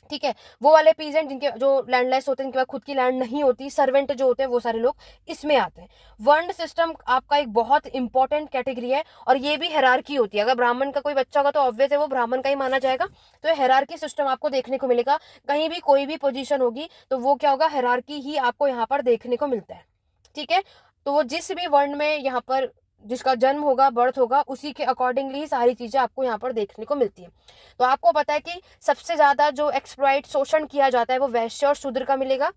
ठीक है, वो वाले पीजेंट जिनके जो लैंडलेस होते हैं, जिनके पास खुद की लैंड नहीं होती, सर्वेंट जो होते हैं, वो सारे लोग इसमें आते हैं। वर्ण सिस्टम आपका एक बहुत इंपॉर्टेंट कैटेगरी है, और ये भी हेरारकी होती है। अगर ब्राह्मण का कोई बच्चा होगा तो ऑब्वियस है वो ब्राह्मण का ही माना जाएगा। तो ये हेरारकी सिस्टम आपको देखने को मिलेगा। कहीं भी कोई भी पोजीशन होगी तो वो क्या होगा, हेरारकी ही आपको यहाँ पर देखने को मिलता है, ठीक है। तो वो जिस भी वर्ण में यहाँ पर जिसका जन्म होगा, बर्थ होगा, उसी के अकॉर्डिंगली ही सारी चीजें आपको यहाँ पर देखने को मिलती है। तो आपको पता है कि सबसे ज्यादा जो एक्सप्लॉइट, शोषण किया जाता है वो वैश्य और शूद्र का मिलेगा,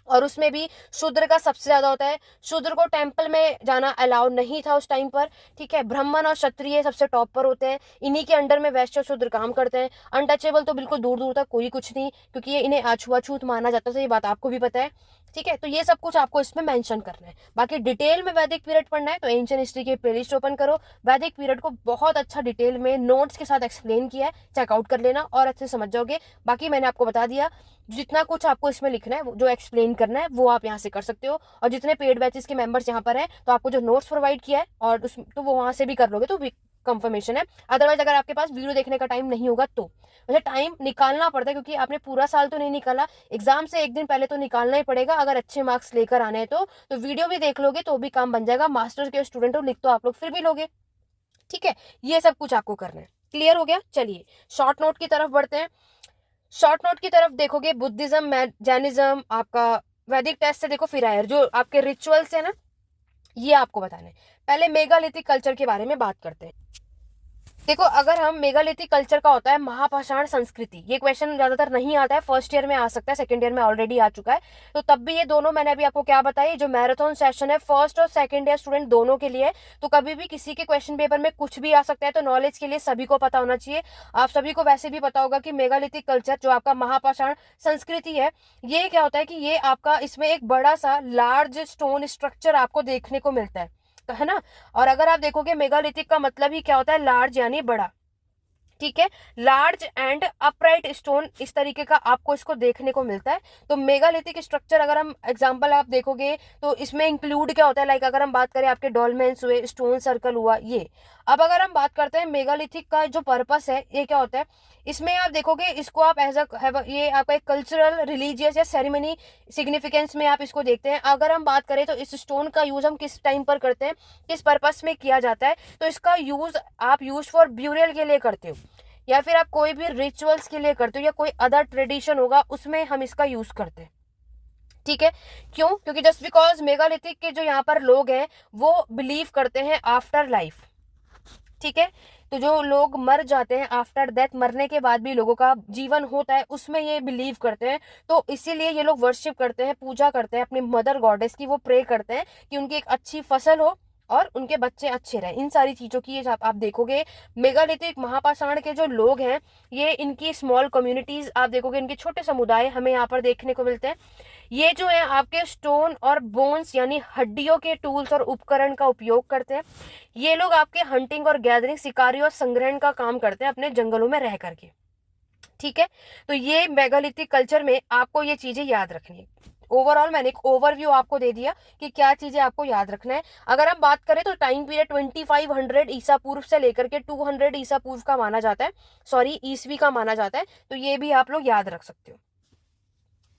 और उसमें भी शूद्र का सबसे ज्यादा होता है। शूद्र को टेंपल में जाना अलाउ नहीं था उस टाइम पर, ठीक है। ब्राह्मण और क्षत्रिय सबसे टॉप पर होते हैं, इन्हीं के अंडर में वैश्य और शूद्र काम करते हैं। अनटचेबल तो बिल्कुल दूर दूर तक कोई कुछ नहीं, क्योंकि ये इन्हें अछूत माना जाता था, ये बात आपको भी पता है, ठीक है। तो ये सब कुछ आपको इसमें मेंशन करना है। बाकी डिटेल में वैदिक पीरियड पढ़ना है तो एंशिएंट हिस्ट्री की प्लेलिस्ट ओपन करो, वैदिक पीरियड को बहुत अच्छा डिटेल में नोट्स के साथ एक्सप्लेन किया है, चेकआउट कर लेना और अच्छे समझ जाओगे। बाकी मैंने आपको बता दिया, जितना कुछ आपको इसमें लिखना है, जो एक्सप्लेन करना है, वो आप यहाँ से कर सकते हो। और जितने पेड बैचेस के मेंबर्स यहाँ पर हैं, तो आपको जो नोट्स प्रोवाइड किया है और उस तो वो वहां से भी कर लोगे तो भी कंफर्मेशन है। अदरवाइज अगर आपके पास वीडियो देखने का टाइम नहीं होगा तो वैसे टाइम निकालना पड़ता है, क्योंकि आपने पूरा साल तो नहीं निकाला, एग्जाम से एक दिन पहले तो निकालना ही पड़ेगा अगर अच्छे मार्क्स लेकर आने हैं तो वीडियो भी देख लोगे तो भी काम बन जाएगा। मास्टर्स के स्टूडेंट हो, लिख तो आप लोग फिर भी लोगे, ठीक है। ये सब कुछ आपको करना है। क्लियर हो गया? चलिए शॉर्ट नोट की तरफ बढ़ते हैं। शॉर्ट नोट की तरफ देखोगे, बुद्धिज्म, जैनिज्म, आपका वैदिक टेस्ट से देखो, फिर आयर जो आपके रिचुअल्स है ना, ये आपको बताने। पहले मेगालिथिक कल्चर के बारे में बात करते हैं। देखो, अगर हम मेगालिथिक कल्चर का होता है महापाषाण संस्कृति, ये क्वेश्चन ज्यादातर नहीं आता है, फर्स्ट ईयर में आ सकता है, सेकंड ईयर में ऑलरेडी आ चुका है, तो तब भी ये दोनों मैंने अभी आपको क्या बताया, जो मैराथन सेशन है फर्स्ट और सेकंड ईयर स्टूडेंट दोनों के लिए, तो कभी भी किसी के क्वेश्चन पेपर में कुछ भी आ सकता है, तो नॉलेज के लिए सभी को पता होना चाहिए। आप सभी को वैसे भी पता होगा कि मेगालिथिक कल्चर जो आपका महापाषाण संस्कृति है, ये क्या होता है कि ये आपका, इसमें एक बड़ा सा लार्ज स्टोन स्ट्रक्चर आपको देखने को मिलता है ना। और अगर आप देखोगे मेगालिथिक का मतलब ही क्या होता है, लार्ज यानी बड़ा, ठीक है। लार्ज एंड अपराइट स्टोन, इस तरीके का आपको इसको देखने को मिलता है। तो मेगालिथिक स्ट्रक्चर अगर हम एग्जांपल आप देखोगे तो इसमें इंक्लूड क्या होता है, लाइक अगर हम बात करें आपके डॉलमेंस हुए, स्टोन सर्कल हुआ, ये। अब अगर हम बात करते हैं मेगालिथिक का जो पर्पस है, ये क्या होता है, इसमें आप देखोगे इसको आप एज ये आपका एक कल्चरल, रिलीजियस या सेरेमनी सिग्निफिकेंस में आप इसको देखते हैं। अगर हम बात करें तो इस स्टोन का यूज हम किस टाइम पर करते हैं, किस पर्पस में किया जाता है, तो इसका यूज आप यूज फॉर ब्यूरियल के लिए करते हो, या फिर आप कोई भी रिचुअल्स के लिए करते हो, या कोई अदर ट्रेडिशन होगा उसमें हम इसका यूज करते हैं, ठीक है। क्यों? क्योंकि जस्ट बिकॉज मेगालिथिक के जो यहाँ पर लोग हैं वो बिलीव करते हैं आफ्टर लाइफ, ठीक है। तो जो लोग मर जाते हैं, आफ्टर डेथ, मरने के बाद भी लोगों का जीवन होता है, उसमें ये बिलीव करते हैं। तो इसीलिए ये लोग वर्शिप करते हैं, पूजा करते हैं अपनी मदर गॉडेस की, वो प्रे करते हैं कि उनकी एक अच्छी फसल हो और उनके बच्चे अच्छे रहे। इन सारी चीजों की ये आप देखोगे मेगालिथिक महापाषाण के जो लोग हैं, ये इनकी स्मॉल कम्युनिटीज आप देखोगे, इनके छोटे समुदाय हमें यहाँ पर देखने को मिलते हैं। ये जो है आपके स्टोन और बोन्स यानी हड्डियों के टूल्स और उपकरण का उपयोग करते हैं। ये लोग आपके हंटिंग और गैदरिंग, शिकारी और संग्रहण का काम करते हैं अपने जंगलों में रह करके, ठीक है। तो ये मेगालिथिक कल्चर में आपको ये चीजें याद रखनी है। ओवरऑल मैंने एक ओवरव्यू आपको दे दिया कि क्या चीजें आपको याद रखना है। अगर हम बात करें तो टाइम पीरियड 2500 ईसा पूर्व से लेकर के 200 ईसा पूर्व का माना जाता है, सॉरी ईसवी का माना जाता है, तो ये भी आप लोग याद रख सकते हो,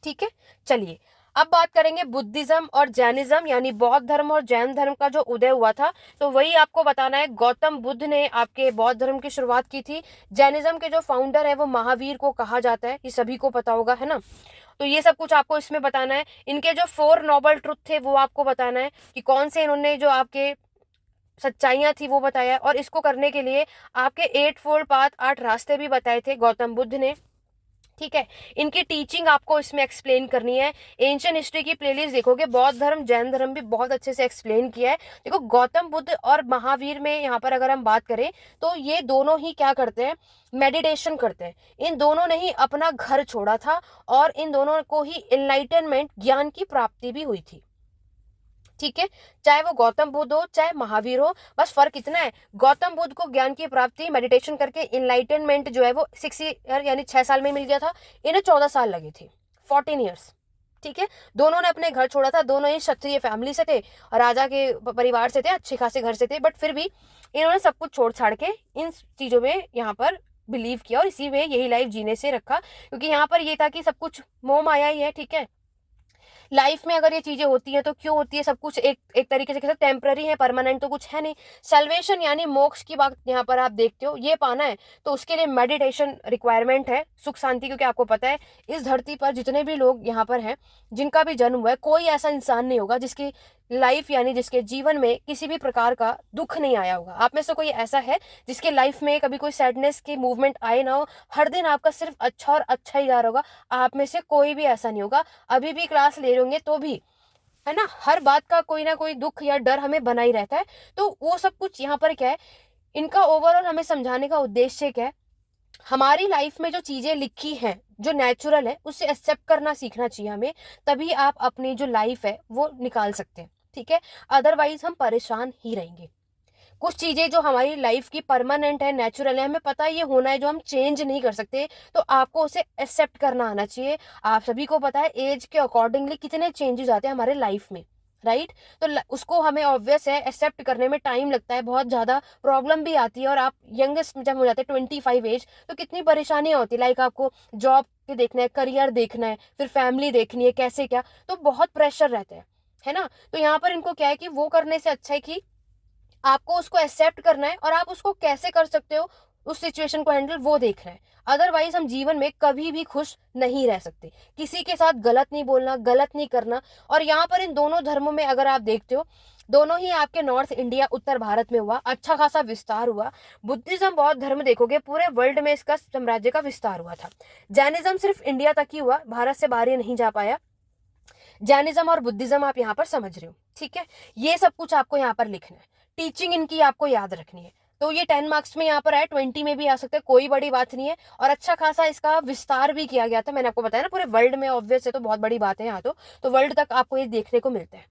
ठीक है। चलिए अब बात करेंगे बुद्धिज्म और जैनिज्म, यानी बौद्ध धर्म और जैन धर्म का जो उदय हुआ था, तो वही आपको बताना है। गौतम बुद्ध ने आपके बौद्ध धर्म की शुरुआत की थी। जैनिज्म के जो फाउंडर है वो महावीर को कहा जाता है, ये सभी को पता होगा, है ना। तो ये सब कुछ आपको इसमें बताना है। इनके जो 4 नोबल ट्रुथ थे वो आपको बताना है कि कौन से इन्होंने जो आपके सच्चाइयां थी वो बताया, और इसको करने के लिए आपके 8 फोल्ड पाथ 8 रास्ते भी बताए थे गौतम बुद्ध ने। ठीक है, इनकी टीचिंग आपको इसमें एक्सप्लेन करनी है। एंशियंट हिस्ट्री की प्लेलिस्ट देखोगे, बौद्ध धर्म जैन धर्म भी बहुत अच्छे से एक्सप्लेन किया है। देखो गौतम बुद्ध और महावीर में यहाँ पर अगर हम बात करें तो ये दोनों ही क्या करते हैं, मेडिटेशन करते हैं। इन दोनों ने ही अपना घर छोड़ा था और इन दोनों को ही इनलाइटनमेंट ज्ञान की प्राप्ति भी हुई थी। ठीक है, चाहे वो गौतम बुद्ध हो चाहे महावीर हो, बस फर्क इतना है, गौतम बुद्ध को ज्ञान की प्राप्ति मेडिटेशन करके इनलाइटनमेंट जो है वो 6 ईयर यानी 6 साल में मिल गया था, इन्हें 14 साल लगे थे, 14 ईयर्स। ठीक है, दोनों ने अपने घर छोड़ा था, दोनों ही क्षत्रिय फैमिली से थे, राजा के परिवार से थे, अच्छे खासे घर से थे, बट फिर भी इन्होंने सब कुछ छोड़ छाड़ के इन चीजों में यहाँ पर बिलीव किया और इसी में यही लाइफ जीने से रखा, क्योंकि यहाँ पर ये था कि सब कुछ मोह माया ही है। ठीक है, लाइफ में अगर ये चीजें होती हैं तो क्यों होती है, सब कुछ एक तरीके से टेम्पररी है, परमानेंट तो कुछ है नहीं। सल्वेशन यानी मोक्ष की बात यहाँ पर आप देखते हो, ये पाना है तो उसके लिए मेडिटेशन रिक्वायरमेंट है, सुख शांति। क्योंकि आपको पता है इस धरती पर जितने भी लोग यहाँ पर हैं, जिनका भी जन्म हुआ है, कोई ऐसा इंसान नहीं होगा जिसकी लाइफ यानी जिसके जीवन में किसी भी प्रकार का दुख नहीं आया होगा। आप में से कोई ऐसा है जिसके लाइफ में कभी कोई सैडनेस की मूवमेंट आए ना हो, हर दिन आपका सिर्फ अच्छा और अच्छा ही जा रहा होगा? आप में से कोई भी ऐसा नहीं होगा। अभी भी क्लास ले रहे होंगे तो भी, है ना, हर बात का कोई ना कोई दुख या डर हमें बना ही रहता है। तो वो सब कुछ यहाँ पर क्या है, इनका ओवरऑल हमें समझाने का उद्देश्य क्या है, हमारी लाइफ में जो चीजें लिखी हैं, जो नेचुरल है, उससे एक्सेप्ट करना सीखना चाहिए हमें, तभी आप अपनी जो लाइफ है वो निकाल सकते हैं। ठीक है, अदरवाइज हम परेशान ही रहेंगे। कुछ चीजें जो हमारी लाइफ की परमानेंट है, नेचुरल है, हमें पता है ये होना है, जो हम चेंज नहीं कर सकते, तो आपको उसे एक्सेप्ट करना आना चाहिए। आप सभी को पता है एज के अकॉर्डिंगली कितने चेंजेस आते हैं हमारे लाइफ में, राइट? तो उसको हमें ऑब्वियस है एक्सेप्ट करने में टाइम लगता है, बहुत ज्यादा प्रॉब्लम भी आती है। और आप यंगेस्ट जब हो जाते हैं 25 एज, तो कितनी परेशानियां होती है, लाइक आपको जॉब के देखना है, करियर देखना है, फिर फैमिली देखनी है, कैसे क्या, तो बहुत प्रेशर रहता है ना। तो यहाँ पर इनको क्या है कि वो करने से अच्छा है कि आपको उसको एक्सेप्ट करना है और आप उसको कैसे कर सकते हो, उस सिचुएशन को हैंडल वो देखना है। अदरवाइज हम जीवन में कभी भी खुश नहीं रह सकते। किसी के साथ गलत नहीं बोलना, गलत नहीं करना। और यहाँ पर इन दोनों धर्मों में अगर आप देखते हो, दोनों ही आपके नॉर्थ इंडिया उत्तर भारत में हुआ, अच्छा खासा विस्तार हुआ। बुद्धिज्म बौद्ध धर्म देखोगे पूरे वर्ल्ड में इसका साम्राज्य का विस्तार हुआ था। जैनिज्म सिर्फ इंडिया तक ही हुआ, भारत से बाहर ये नहीं जा पाया। जैनिज्म और बुद्धिज्म आप यहाँ पर समझ रहे हो, ठीक है? ये सब कुछ आपको यहाँ पर लिखना है, टीचिंग इनकी आपको याद रखनी है। तो ये 10 मार्क्स में यहाँ पर आए, 20 में भी आ सकते हैं, कोई बड़ी बात नहीं है। और अच्छा खासा इसका विस्तार भी किया गया था, मैंने आपको बताया ना, पूरे वर्ल्ड में। ऑब्वियस है, तो बहुत बड़ी बात है यहाँ तो वर्ल्ड तक आपको ये देखने को मिलता है।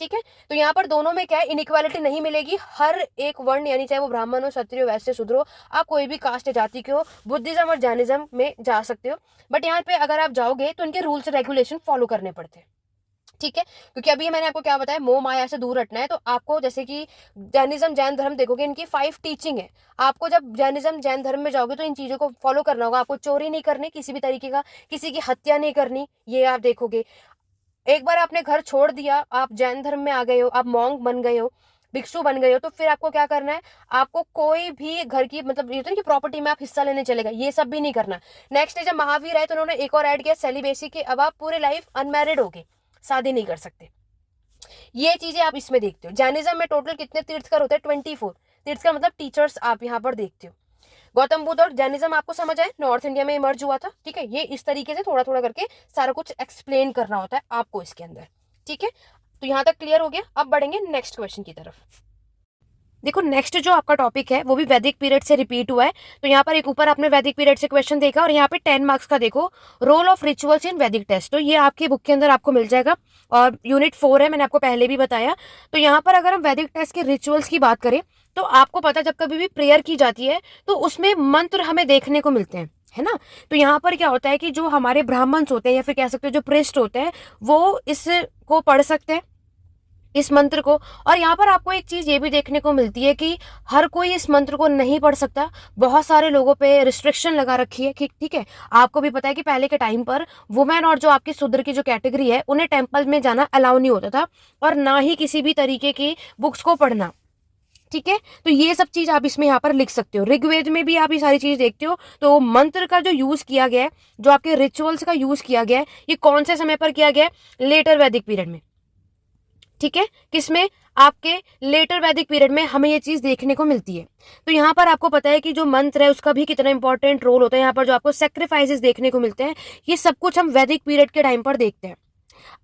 ठीक है, तो यहाँ पर दोनों में क्या है, इनइक्वालिटी नहीं मिलेगी। हर एक वर्ण यानी चाहे वो ब्राह्मण हो, क्षत्रिय हो, वैश्य, शूद्र हो, आप कोई भी कास्ट जाति के हो, बुद्धिज्म और जैनिज्म में जा सकते हो। बट यहाँ पे अगर आप जाओगे तो इनके रूल्स रेगुलेशन फॉलो करने पड़ते हैं। ठीक है, क्योंकि अभी मैंने आपको क्या बताया, मोह माया से दूर हटना है। तो आपको जैसे कि जैनिज्म जैन धर्म देखोगे, इनकी 5 टीचिंग है। आपको जब जैनिज्म जैन धर्म में जाओगे तो इन चीजों को फॉलो करना होगा। आपको चोरी नहीं करनी किसी भी तरीके का, किसी की हत्या नहीं करनी, ये आप देखोगे। एक बार आपने घर छोड़ दिया, आप जैन धर्म में आ गए हो, आप मॉन्क बन गए हो, भिक्षु बन गए हो, तो फिर आपको क्या करना है, आपको कोई भी घर की मतलब ये तो नहीं कि प्रॉपर्टी में आप हिस्सा लेने चलेगा, ये सब भी नहीं करना। नेक्स्ट जब महावीर आए तो उन्होंने एक और ऐड किया, सेलिबेसी के। अब आप पूरे लाइफ अनमैरिड हो गए, शादी नहीं कर सकते। ये चीजें आप इसमें देखते हो। जैनिज्म में टोटल कितने तीर्थकर होते हैं? 24 तीर्थकर, मतलब टीचर्स आप यहाँ पर देखते हो। गौतम बुद्ध और जैनिज्म आपको समझ आए, नॉर्थ इंडिया में इमर्ज हुआ था। ठीक है, ये इस तरीके से थोड़ा थोड़ा करके सारा कुछ एक्सप्लेन करना होता है आपको इसके अंदर। ठीक है, तो यहाँ तक क्लियर हो गया। अब बढ़ेंगे नेक्स्ट क्वेश्चन की तरफ। देखो नेक्स्ट जो आपका टॉपिक है वो भी वैदिक पीरियड से रिपीट हुआ है। तो यहाँ पर एक ऊपर आपने वैदिक पीरियड से क्वेश्चन देखा, और यहाँ पे 10 मार्क्स का देखो, रोल ऑफ रिचुअल्स इन वैदिक टेस्ट। तो ये आपकी बुक के अंदर आपको मिल जाएगा, और यूनिट 4 है, मैंने आपको पहले भी बताया। तो यहाँ पर अगर हम वैदिक टेस्ट के रिचुअल्स की बात करें, तो आपको पता है जब कभी भी प्रेयर की जाती है तो उसमें मंत्र हमें देखने को मिलते हैं, है ना। तो यहाँ पर क्या होता है कि जो हमारे ब्राह्मण्स होते हैं, या फिर कह सकते हो जो प्रेस्ट होते हैं, वो इसको पढ़ सकते हैं, इस मंत्र को। और यहाँ पर आपको एक चीज ये भी देखने को मिलती है कि हर कोई इस मंत्र को नहीं पढ़ सकता, बहुत सारे लोगों पे रिस्ट्रिक्शन लगा रखी है। ठीक है, आपको भी पता है कि पहले के टाइम पर वुमेन और जो आपकी शूद्र की जो कैटेगरी है, उन्हें टेम्पल में जाना अलाउ नहीं होता था, और ना ही किसी भी तरीके की बुक्स को पढ़ना। ठीक है, तो ये सब चीज आप इसमें यहाँ पर लिख सकते हो। ऋग्वेद में भी आप ये सारी चीज देखते हो। तो मंत्र का जो यूज किया गया है, जो आपके रिचुअल्स का यूज किया गया है, ये कौन से समय पर किया गया है? लेटर वैदिक पीरियड में। ठीक है, किसमें? आपके लेटर वैदिक पीरियड में हमें ये चीज देखने को मिलती है। तो यहाँ पर आपको पता है कि जो मंत्र है उसका भी कितना इंपॉर्टेंट रोल होता है। यहाँ पर जो आपको सेक्रीफाइसेस देखने को मिलते हैं, ये सब कुछ हम वैदिक पीरियड के टाइम पर देखते हैं।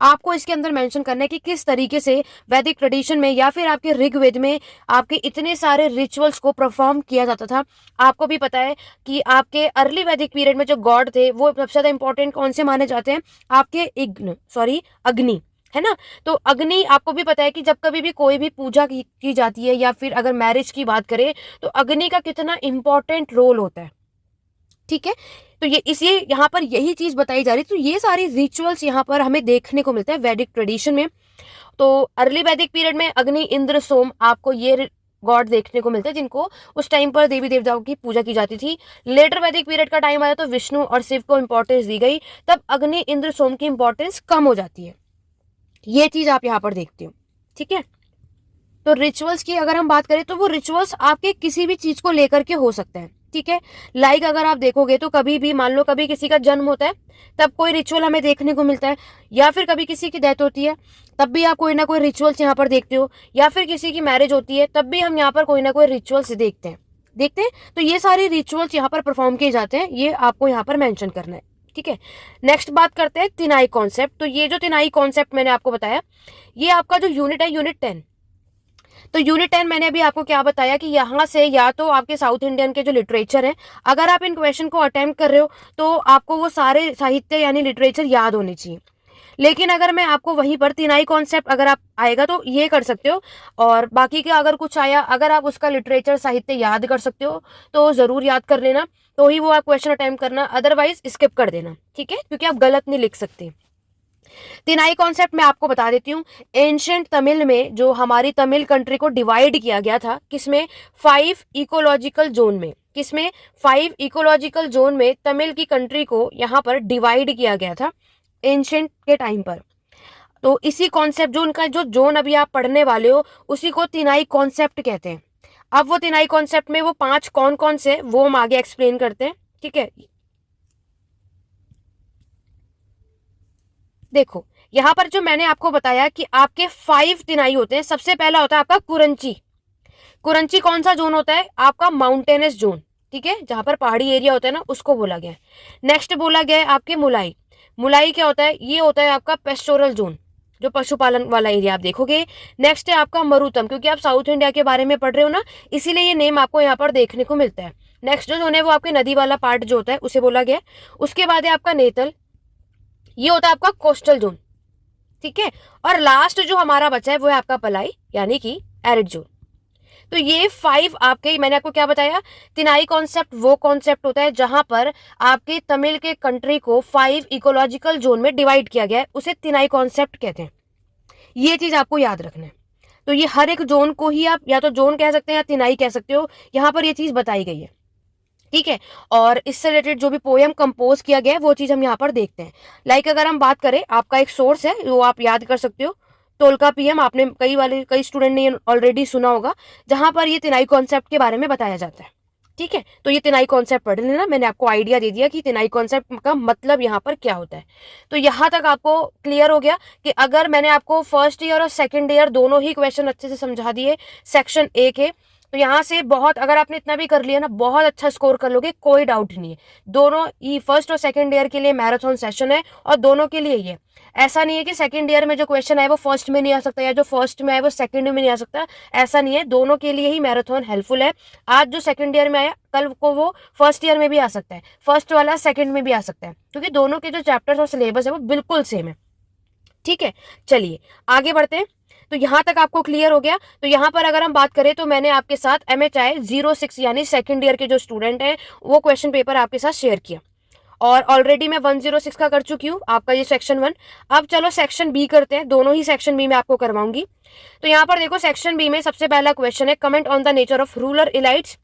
आपको इसके अंदर मेंशन करना है कि किस तरीके से वैदिक ट्रेडिशन में या फिर आपके ऋग्वेद में आपके इतने सारे रिचुअल्स को परफॉर्म किया जाता था। आपको भी पता है कि आपके अर्ली वैदिक पीरियड में जो गॉड थे वो सबसे ज्यादा इंपॉर्टेंट कौन से माने जाते हैं? आपके अग्नि, है ना। तो अग्नि, आपको भी पता है कि जब कभी भी कोई भी पूजा की जाती है या फिर अगर मैरिज की बात करें तो अग्नि का कितना इंपॉर्टेंट रोल होता है। ठीक है, तो ये इसलिए यहाँ पर यही चीज बताई जा रही है। तो ये सारी रिचुअल्स यहाँ पर हमें देखने को मिलता है वैदिक ट्रेडिशन में। तो अर्ली वैदिक पीरियड में अग्नि, इंद्र, सोम, आपको ये गॉड देखने को मिलते हैं जिनको उस टाइम पर देवी देवताओं की पूजा की जाती थी। लेटर वैदिक पीरियड का टाइम आया तो विष्णु और शिव को इंपॉर्टेंस दी गई, तब अग्नि, इंद्र, सोम की इंपॉर्टेंस कम हो जाती है। ये चीज आप यहाँ पर देखते हो। ठीक है, तो रिचुअल्स की अगर हम बात करें तो वो रिचुअल्स आपके किसी भी चीज को लेकर के हो सकते हैं। ठीक है, लाइक अगर आप देखोगे तो कभी भी मान लो कभी किसी का जन्म होता है तब कोई रिचुअल हमें देखने को मिलता है, या फिर कभी किसी की डेथ होती है तब भी आप कोई ना कोई रिचुअल्स यहाँ पर देखते हो, या फिर किसी की मैरिज होती है तब भी हम यहाँ पर कोई ना कोई रिचुअल्स देखते हैं। तो ये सारे रिचुअल्स यहाँ पर परफॉर्म किए जाते हैं, ये आपको यहाँ पर मेंशन करना है। ठीक है, नेक्स्ट बात करते हैं तिनाई कॉन्सेप्ट। तो ये जो तिनाई कॉन्सेप्ट मैंने आपको बताया, ये आपका जो यूनिट है यूनिट 10। तो यूनिट 10 मैंने अभी आपको क्या बताया कि यहाँ से या तो आपके साउथ इंडियन के जो लिटरेचर है, अगर आप इन क्वेश्चन को अटेम्प्ट कर रहे हो तो आपको वो सारे साहित्य यानी लिटरेचर याद होने चाहिए। लेकिन अगर मैं आपको वहीं पर तिनाई कॉन्सेप्ट अगर आप आएगा तो ये कर सकते हो, और बाकी का अगर कुछ आया, अगर आप उसका लिटरेचर साहित्य याद कर सकते हो तो जरूर याद कर लेना, तो ही वो आप क्वेश्चन अटेम्प्ट करना, अदरवाइज स्किप कर देना। ठीक है, क्योंकि आप गलत नहीं लिख सकते। तिनाई कॉन्सेप्ट मैं आपको बता देती हूँ। एंशिएंट तमिल में जो हमारी तमिल कंट्री को डिवाइड किया गया था, किसमें? 5 इकोलॉजिकल जोन में। किसमें? 5 इकोलॉजिकल जोन में तमिल की कंट्री को यहाँ पर डिवाइड किया गया था एंशिएंट के टाइम पर। तो इसी कॉन्सेप्ट, जो उनका जो जोन अभी आप पढ़ने वाले हो, उसी को तिनाई कॉन्सेप्ट कहते हैं। अब वो तिनाई कॉन्सेप्ट में वो 5 कौन कौन से, वो हम आगे एक्सप्लेन करते हैं। ठीक है, देखो यहाँ पर जो मैंने आपको बताया कि आपके 5 तिनाई होते हैं। सबसे पहला होता है आपका कुरंची। कुरंची कौन सा जोन होता है? आपका माउंटेनस जोन। ठीक है, जहां पर पहाड़ी एरिया होता है ना, उसको बोला गया है। नेक्स्ट बोला गया है आपके मुलाई। मुलाई क्या होता है? ये होता है आपका पेस्टोरल जोन, जो पशुपालन वाला एरिया आप देखोगे। नेक्स्ट है आपका मरुतम, क्योंकि आप साउथ इंडिया के बारे में पढ़ रहे हो ना, इसीलिए ये नेम आपको यहाँ पर देखने को मिलता है। नेक्स्ट जो जोन है वो आपके नदी वाला पार्ट जो होता है उसे बोला गया है। उसके बाद है आपका नेतल, ये होता है आपका कोस्टल जोन। ठीक है, और लास्ट जो हमारा बचा है वो है आपका पलाई, यानी कि एरिड जोन। तो ये 5 आपके, मैंने आपको क्या बताया, तिनाई कॉन्सेप्ट वो कॉन्सेप्ट होता है जहां पर आपके तमिल के कंट्री को 5 इकोलॉजिकल जोन में डिवाइड किया गया है, उसे तिनाई कॉन्सेप्ट कहते हैं। ये चीज आपको याद रखना है। तो ये हर एक जोन को ही आप या तो जोन कह सकते हैं या तिनाई कह सकते हो, यहाँ पर ये चीज बताई गई है। ठीक है, और इससे रिलेटेड जो भी पोएम कंपोज किया गया है वो चीज हम यहाँ पर देखते हैं। लाइक अगर हम बात करें, आपका एक सोर्स है वो आप याद कर सकते हो, टोलका पीएम, आपने कई स्टूडेंट ने ऑलरेडी सुना होगा, जहां पर ये तिनाई कॉन्सेप्ट के बारे में बताया जाता है। ठीक है, तो ये तिनाई कॉन्सेप्ट पढ़ लेना, मैंने आपको आइडिया दे दिया कि तिनाई कॉन्सेप्ट का मतलब यहाँ पर क्या होता है। तो यहाँ तक आपको क्लियर हो गया कि अगर मैंने आपको फर्स्ट ईयर और सेकेंड ईयर दोनों ही क्वेश्चन अच्छे से समझा दिए सेक्शन ए के, तो यहाँ से बहुत, अगर आपने इतना भी कर लिया ना, बहुत अच्छा स्कोर कर लोगे, कोई डाउट नहीं है। दोनों ही फर्स्ट और सेकंड ईयर के लिए मैराथन सेशन है, और दोनों के लिए ये, ऐसा नहीं है कि सेकंड ईयर में जो क्वेश्चन आए वो फर्स्ट में नहीं आ सकता, या जो फर्स्ट में आए वो सेकंड में नहीं आ सकता, ऐसा नहीं है। दोनों के लिए ही मैराथन हेल्पफुल है। आज जो सेकंड ईयर में आया, कल को वो फर्स्ट ईयर में भी आ सकता है, फर्स्ट वाला सेकंड में भी आ सकता है, क्योंकि दोनों के जो चैप्टर्स और सिलेबस है वो बिल्कुल सेम है। ठीक है, चलिए आगे बढ़ते हैं। तो यहां तक आपको क्लियर हो गया। तो यहां पर अगर हम बात करें तो मैंने आपके साथ MHI 06 यानी सेकंड ईयर के जो स्टूडेंट हैं वो क्वेश्चन पेपर आपके साथ शेयर किया, और ऑलरेडी मैं 106 का कर चुकी हूँ, आपका ये सेक्शन 1। अब चलो सेक्शन बी करते हैं, दोनों ही सेक्शन बी में आपको करवाऊंगी। तो यहाँ पर देखो, सेक्शन बी में सबसे पहला क्वेश्चन है, comment on the nature of rural elites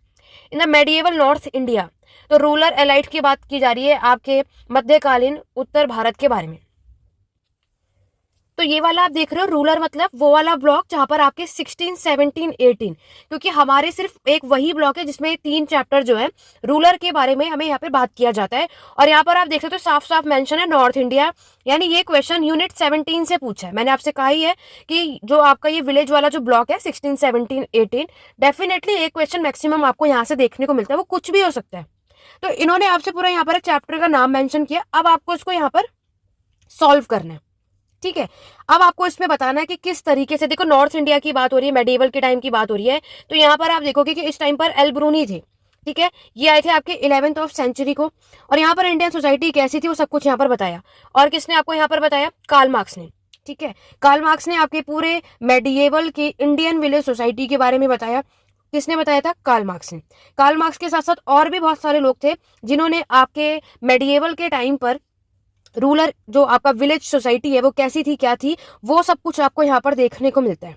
in the medieval North India. तो रूरल एलाइट की बात की जा रही है आपके मध्यकालीन उत्तर भारत के बारे में। तो ये वाला आप देख रहे हो रूलर, मतलब वो वाला ब्लॉक जहाँ पर आपके 16, 17, 18, क्योंकि हमारे सिर्फ एक वही ब्लॉक है जिसमें 3 चैप्टर जो है रूलर के बारे में हमें यहाँ पे बात किया जाता है। और यहाँ पर आप देख सकते हो साफ साफ मेंशन है नॉर्थ इंडिया, यानी ये क्वेश्चन यूनिट 17 से पूछा है। मैंने आपसे कहा ही है कि जो आपका ये विलेज वाला जो ब्लॉक है 16, 17, 18, डेफिनेटली एक क्वेश्चन मैक्सिमम आपको यहाँ से देखने को मिलता है, वो कुछ भी हो सकता है। तो इन्होंने आपसे पूरा यहाँ पर एक चैप्टर का नाम मेंशन किया, अब आपको इसको यहाँ पर सॉल्व करना है। ठीक है, अब आपको इसमें बताना है कि किस तरीके से, देखो नॉर्थ इंडिया की बात हो रही है, मेडिएवल के टाइम की बात हो रही है, तो यहाँ पर आप देखोगे कि इस टाइम पर एल ब्रूनी थे। ठीक है, ये आए थे आपके 11th ऑफ सेंचुरी को, और यहाँ पर इंडियन सोसाइटी कैसी थी वो सब कुछ यहाँ पर बताया। और किसने आपको यहाँ पर बताया? कार्ल मार्क्स ने। ठीक है, कार्ल मार्क्स ने आपके पूरे मेडिएवल की इंडियन विलेज सोसाइटी के बारे में बताया। किसने बताया था? कार्ल मार्क्स ने। कार्ल मार्क्स के साथ साथ और भी बहुत सारे लोग थे जिन्होंने आपके मेडिएवल के टाइम पर रूलर जो आपका विलेज सोसाइटी है वो कैसी थी, क्या थी, वो सब कुछ आपको यहाँ पर देखने को मिलता है।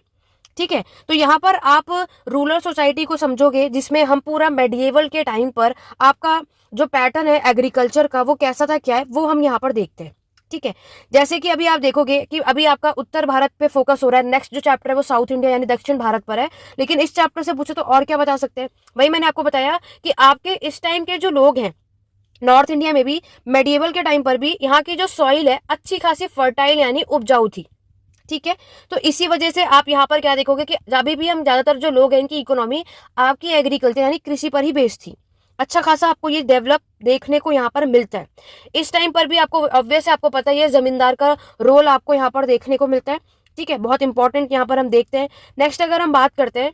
ठीक है, तो यहाँ पर आप रूरल सोसाइटी को समझोगे जिसमें हम पूरा मेडिएवल के टाइम पर आपका जो पैटर्न है एग्रीकल्चर का वो कैसा था, क्या है, वो हम यहाँ पर देखते हैं। ठीक है, जैसे कि अभी आप देखोगे कि अभी आपका उत्तर भारत पे फोकस हो रहा है, नेक्स्ट जो चैप्टर है वो साउथ इंडिया यानी दक्षिण भारत पर है, लेकिन इस चैप्टर से पूछे तो और क्या बता सकते हैं? वही मैंने आपको बताया कि आपके इस टाइम के जो लोग हैं नॉर्थ इंडिया में भी मेडिएवल के टाइम पर भी यहाँ की जो सॉइल है अच्छी खासी फर्टाइल यानी उपजाऊ थी। ठीक है, तो इसी वजह से आप यहाँ पर क्या देखोगे कि अभी भी हम ज्यादातर जो लोग हैं इनकी इकोनॉमी आपकी एग्रीकल्चर यानी कृषि पर ही बेस्ड थी। अच्छा खासा आपको ये डेवलप देखने को यहाँ पर मिलता है। इस टाइम पर भी आपको ऑब्वियस आपको पता ही है जमींदार का रोल आपको यहाँ पर देखने को मिलता है। ठीक है, बहुत इंपॉर्टेंट यहाँ पर हम देखते हैं। नेक्स्ट अगर हम बात करते हैं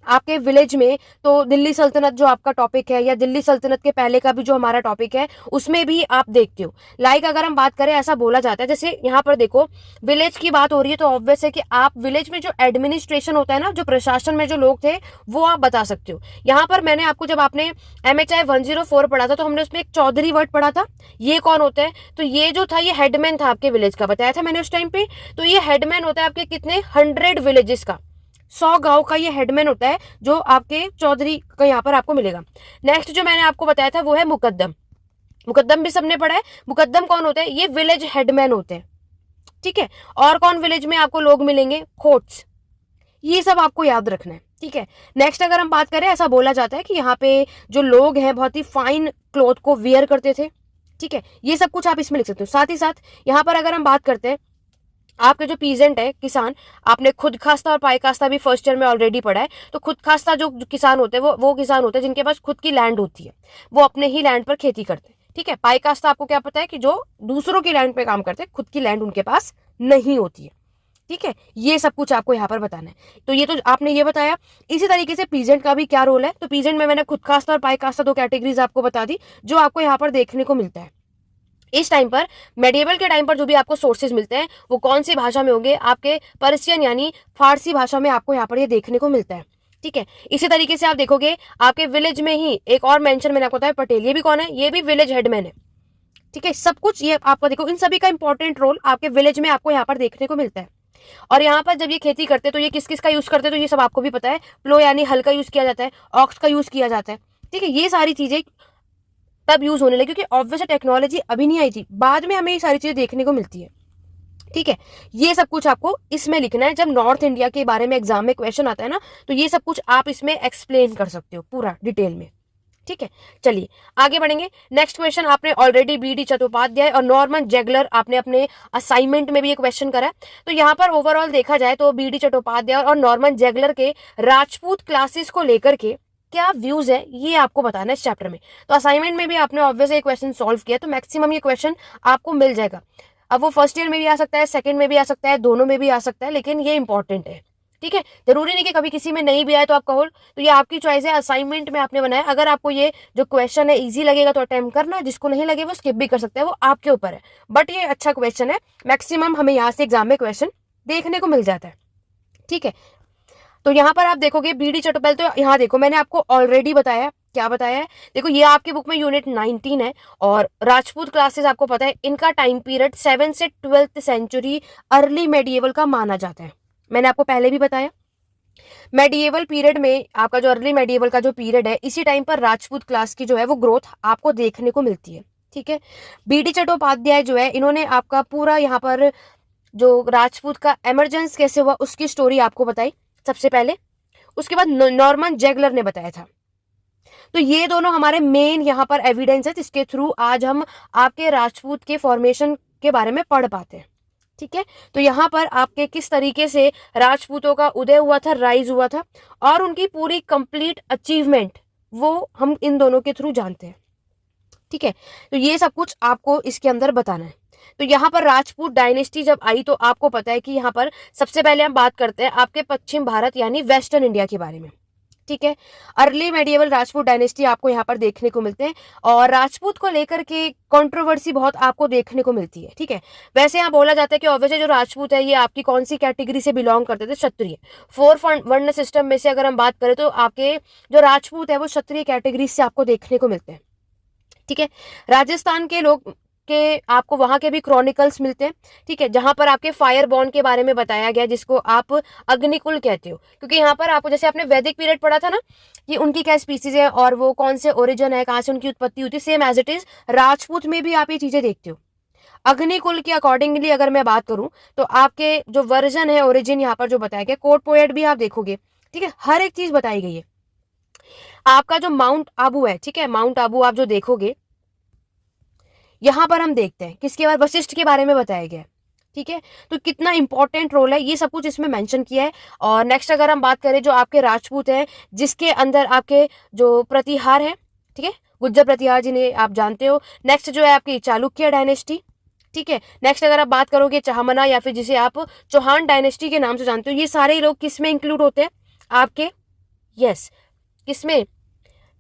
आपके विलेज में, तो दिल्ली सल्तनत जो आपका टॉपिक है या दिल्ली सल्तनत के पहले का भी जो हमारा टॉपिक है उसमें भी आप देखते हो। लाइक अगर हम बात करें, ऐसा बोला जाता है, जैसे यहाँ पर देखो विलेज की बात हो रही है तो ऑब्वियस है कि आप विलेज में जो एडमिनिस्ट्रेशन होता है ना, जो प्रशासन में जो लोग थे वो आप बता सकते हो। यहाँ पर मैंने आपको जब आपने MHI 104 पढ़ा था तो हमने उसमें एक चौधरी वर्ड पढ़ा था। ये कौन होता है? तो ये जो था ये हेडमैन था आपके विलेज का, बताया था मैंने उस टाइम पे। तो ये हेडमैन होता है आपके कितने 100 विलेजेस का, 100 गांव का ये हेडमैन होता है जो आपके चौधरी का यहाँ पर आपको मिलेगा। नेक्स्ट जो मैंने आपको बताया था वो है मुकद्दम। मुकद्दम भी सबने पढ़ा है। मुकद्दम कौन होते हैं? ये विलेज हेडमैन होते हैं। ठीक है, और कौन विलेज में आपको लोग मिलेंगे? खोट्स। ये सब आपको याद रखना है। ठीक है, नेक्स्ट अगर हम बात करें, ऐसा बोला जाता है कि यहाँ पे जो लोग हैं बहुत ही फाइन क्लॉथ को वियर करते थे। ठीक है, ये सब कुछ आप इसमें लिख सकते हो। साथ ही साथ यहाँ पर अगर हम बात करते हैं आपके जो पीजेंट है, किसान, आपने खुद खास्ता और पाई कास्ता भी फर्स्ट ईयर में ऑलरेडी पढ़ा है। तो खुद खास्ता जो किसान होते हैं वो किसान होते हैं जिनके पास खुद की लैंड होती है, वो अपने ही लैंड पर खेती करते हैं। ठीक है, पाई कास्ता आपको क्या पता है कि जो दूसरों की लैंड पे काम करते हैं, खुद की लैंड उनके पास नहीं होती है। ठीक है, ये सब कुछ आपको यहाँ पर बताना है। तो ये तो आपने ये बताया। इसी तरीके से पीजेंट का भी क्या रोल है, तो पीजेंट में मैंने खुद खास्ता और पाई कास्ता 2 कैटेगरीज आपको बता दी जो आपको यहाँ पर देखने को मिलता है। इस टाइम पर मेडिएवल के टाइम पर जो भी आपको सोर्सेज मिलते हैं वो कौन सी भाषा में होंगे? आपके पर्शियन यानी फारसी भाषा में आपको यहाँ पर ये देखने को मिलता है। ठीक है, इसी तरीके से आप देखोगे आपके विलेज में ही एक और मेंशन मैंने आपको बताया, पटेल। ये भी कौन है? ये भी विलेज हेडमैन है। ठीक है, सब कुछ ये आपको देखो, इन सभी का इंपॉर्टेंट रोल आपके विलेज में आपको यहाँ पर देखने को मिलता है। और यहाँ पर जब ये खेती करते तो ये किस किस का यूज करते तो ये सब आपको भी पता है। प्लो यानी हल का यूज किया जाता है, ऑक्स का यूज किया जाता है। ठीक है, ये सारी चीजें तब यूज होने लगी क्योंकि ऑब्वियस टेक्नोलॉजी अभी नहीं आई थी, बाद में हमें ये सारी चीजें देखने को मिलती है। ठीक है, ये सब कुछ आपको इसमें लिखना है। जब नॉर्थ इंडिया के बारे में एग्जाम में क्वेश्चन आता है ना, तो ये सब कुछ आप इसमें एक्सप्लेन कर सकते हो पूरा डिटेल में। ठीक है, चलिए आगे बढ़ेंगे। नेक्स्ट क्वेश्चन आपने ऑलरेडी BD चट्टोपाध्याय और नॉर्मन जेगलर आपने अपने असाइनमेंट में भी ये क्वेश्चन करा है। तो यहाँ पर ओवरऑल देखा जाए तो BD चट्टोपाध्याय और नॉर्मन जेगलर के राजपूत क्लासेस को लेकर के क्या व्यूज है ये आपको बताना है इस चैप्टर में। तो असाइनमेंट में भी आपने ऑब्वियसली क्वेश्चन सॉल्व किया तो मैक्सिमम ये क्वेश्चन आपको मिल जाएगा। अब वो फर्स्ट ईयर में भी आ सकता है, सेकंड में भी आ सकता है, दोनों में भी आ सकता है, लेकिन ये इंपॉर्टेंट है। ठीक है, जरूरी नहीं कि कभी किसी में नहीं भी आए तो आप कहो, तो ये आपकी चॉइस है। असाइनमेंट में आपने बनाया, अगर आपको ये जो क्वेश्चन है इजी लगेगा तो अटेम्प्ट करना, जिसको नहीं लगे वो स्किप भी कर सकते हैं, वो आपके ऊपर है। बट ये अच्छा क्वेश्चन है, मैक्सिमम हमें यहाँ से एग्जाम में क्वेश्चन देखने को मिल जाता है। ठीक है, तो यहाँ पर आप देखोगे BD चट्टोपाध्याय, तो यहाँ देखो मैंने आपको ऑलरेडी बताया, क्या बताया है, देखो ये आपकी बुक में यूनिट 19 है। और राजपूत क्लासेस आपको पता है इनका टाइम पीरियड 7 से 12th सेंचुरी अर्ली मेडिएवल का माना जाता है। मैंने आपको पहले भी बताया मेडिएवल पीरियड में आपका जो अर्ली मेडिएवल का जो पीरियड है, इसी टाइम पर राजपूत क्लास की जो है वो ग्रोथ आपको देखने को मिलती है। ठीक है, BD चट्टोपाध्याय जो है इन्होंने आपका पूरा यहाँ पर जो राजपूत का एमरजेंस कैसे हुआ उसकी स्टोरी आपको बताई सबसे पहले। उसके बाद नॉर्मन जैगलर ने बताया था। तो ये दोनों हमारे मेन यहाँ पर एविडेंस है जिसके थ्रू आज हम आपके राजपूत के फॉर्मेशन के बारे में पढ़ पाते हैं। ठीक है, तो यहाँ पर आपके किस तरीके से राजपूतों का उदय हुआ था, राइज हुआ था, और उनकी पूरी कंप्लीट अचीवमेंट वो हम इन दोनों के थ्रू जानते हैं। ठीक है, तो ये सब कुछ आपको इसके अंदर बताना है। तो यहाँ पर राजपूत डायनेस्टी जब आई तो आपको पता है कि यहाँ पर सबसे पहले हम बात करते हैं आपके पश्चिम भारत यानी वेस्टर्न इंडिया के बारे में। ठीक है, अर्ली मेडिएवल राजपूत डायनेस्टी आपको यहाँ पर देखने को मिलते हैं, और राजपूत को लेकर के कंट्रोवर्सी बहुत आपको देखने को मिलती है। ठीक है, वैसे यहाँ बोला जाता है कि ऑब्वियसली जो राजपूत है ये आपकी कौन सी कैटेगरी से बिलोंग करते थे, क्षत्रिय। 4 वर्ण सिस्टम में से अगर हम बात करें तो आपके जो राजपूत है वो क्षत्रिय कैटेगरी से आपको देखने को मिलते हैं। ठीक है, राजस्थान के लोग के आपको वहां के भी क्रॉनिकल्स मिलते हैं। ठीक है, जहां पर आपके फायर बॉन्ड के बारे में बताया गया जिसको आप अग्निकुल कहते हो, क्योंकि यहाँ पर आपको जैसे आपने वैदिक पीरियड पढ़ा था ना कि उनकी क्या स्पीसीज है और वो कौन से ओरिजिन है, कहाँ से उनकी उत्पत्ति हुई थी, same as it is Rajput में भी आप ये चीजें देखते हो। अग्निकुल के अकॉर्डिंगली अगर मैं बात करूं तो आपके जो वर्जन है, ओरिजिन यहाँ पर जो बताया गया, कोड पोएट भी आप देखोगे। ठीक है, हर एक चीज बताई गई है। आपका जो माउंट आबू है, ठीक है, माउंट आबू आप जो देखोगे यहां पर हम देखते हैं किसके बारे, वशिष्ठ के बारे में बताया गया है। ठीक है, तो कितना इंपॉर्टेंट रोल है ये सब कुछ इसमें मेंशन किया है। और नेक्स्ट अगर हम बात करें जो आपके राजपूत हैं जिसके अंदर आपके जो प्रतिहार है, ठीक है, गुज्जर प्रतिहार जिन्हें आप जानते हो। नेक्स्ट जो है आपकी चालुक्य डायनेस्टी। ठीक है, नेक्स्ट अगर आप बात करोगे चाहमना या फिर जिसे आप चौहान डायनेस्टी के नाम से जानते हो, ये सारे लोग किसमें इंक्लूड होते हैं आपके, यस, किसमें,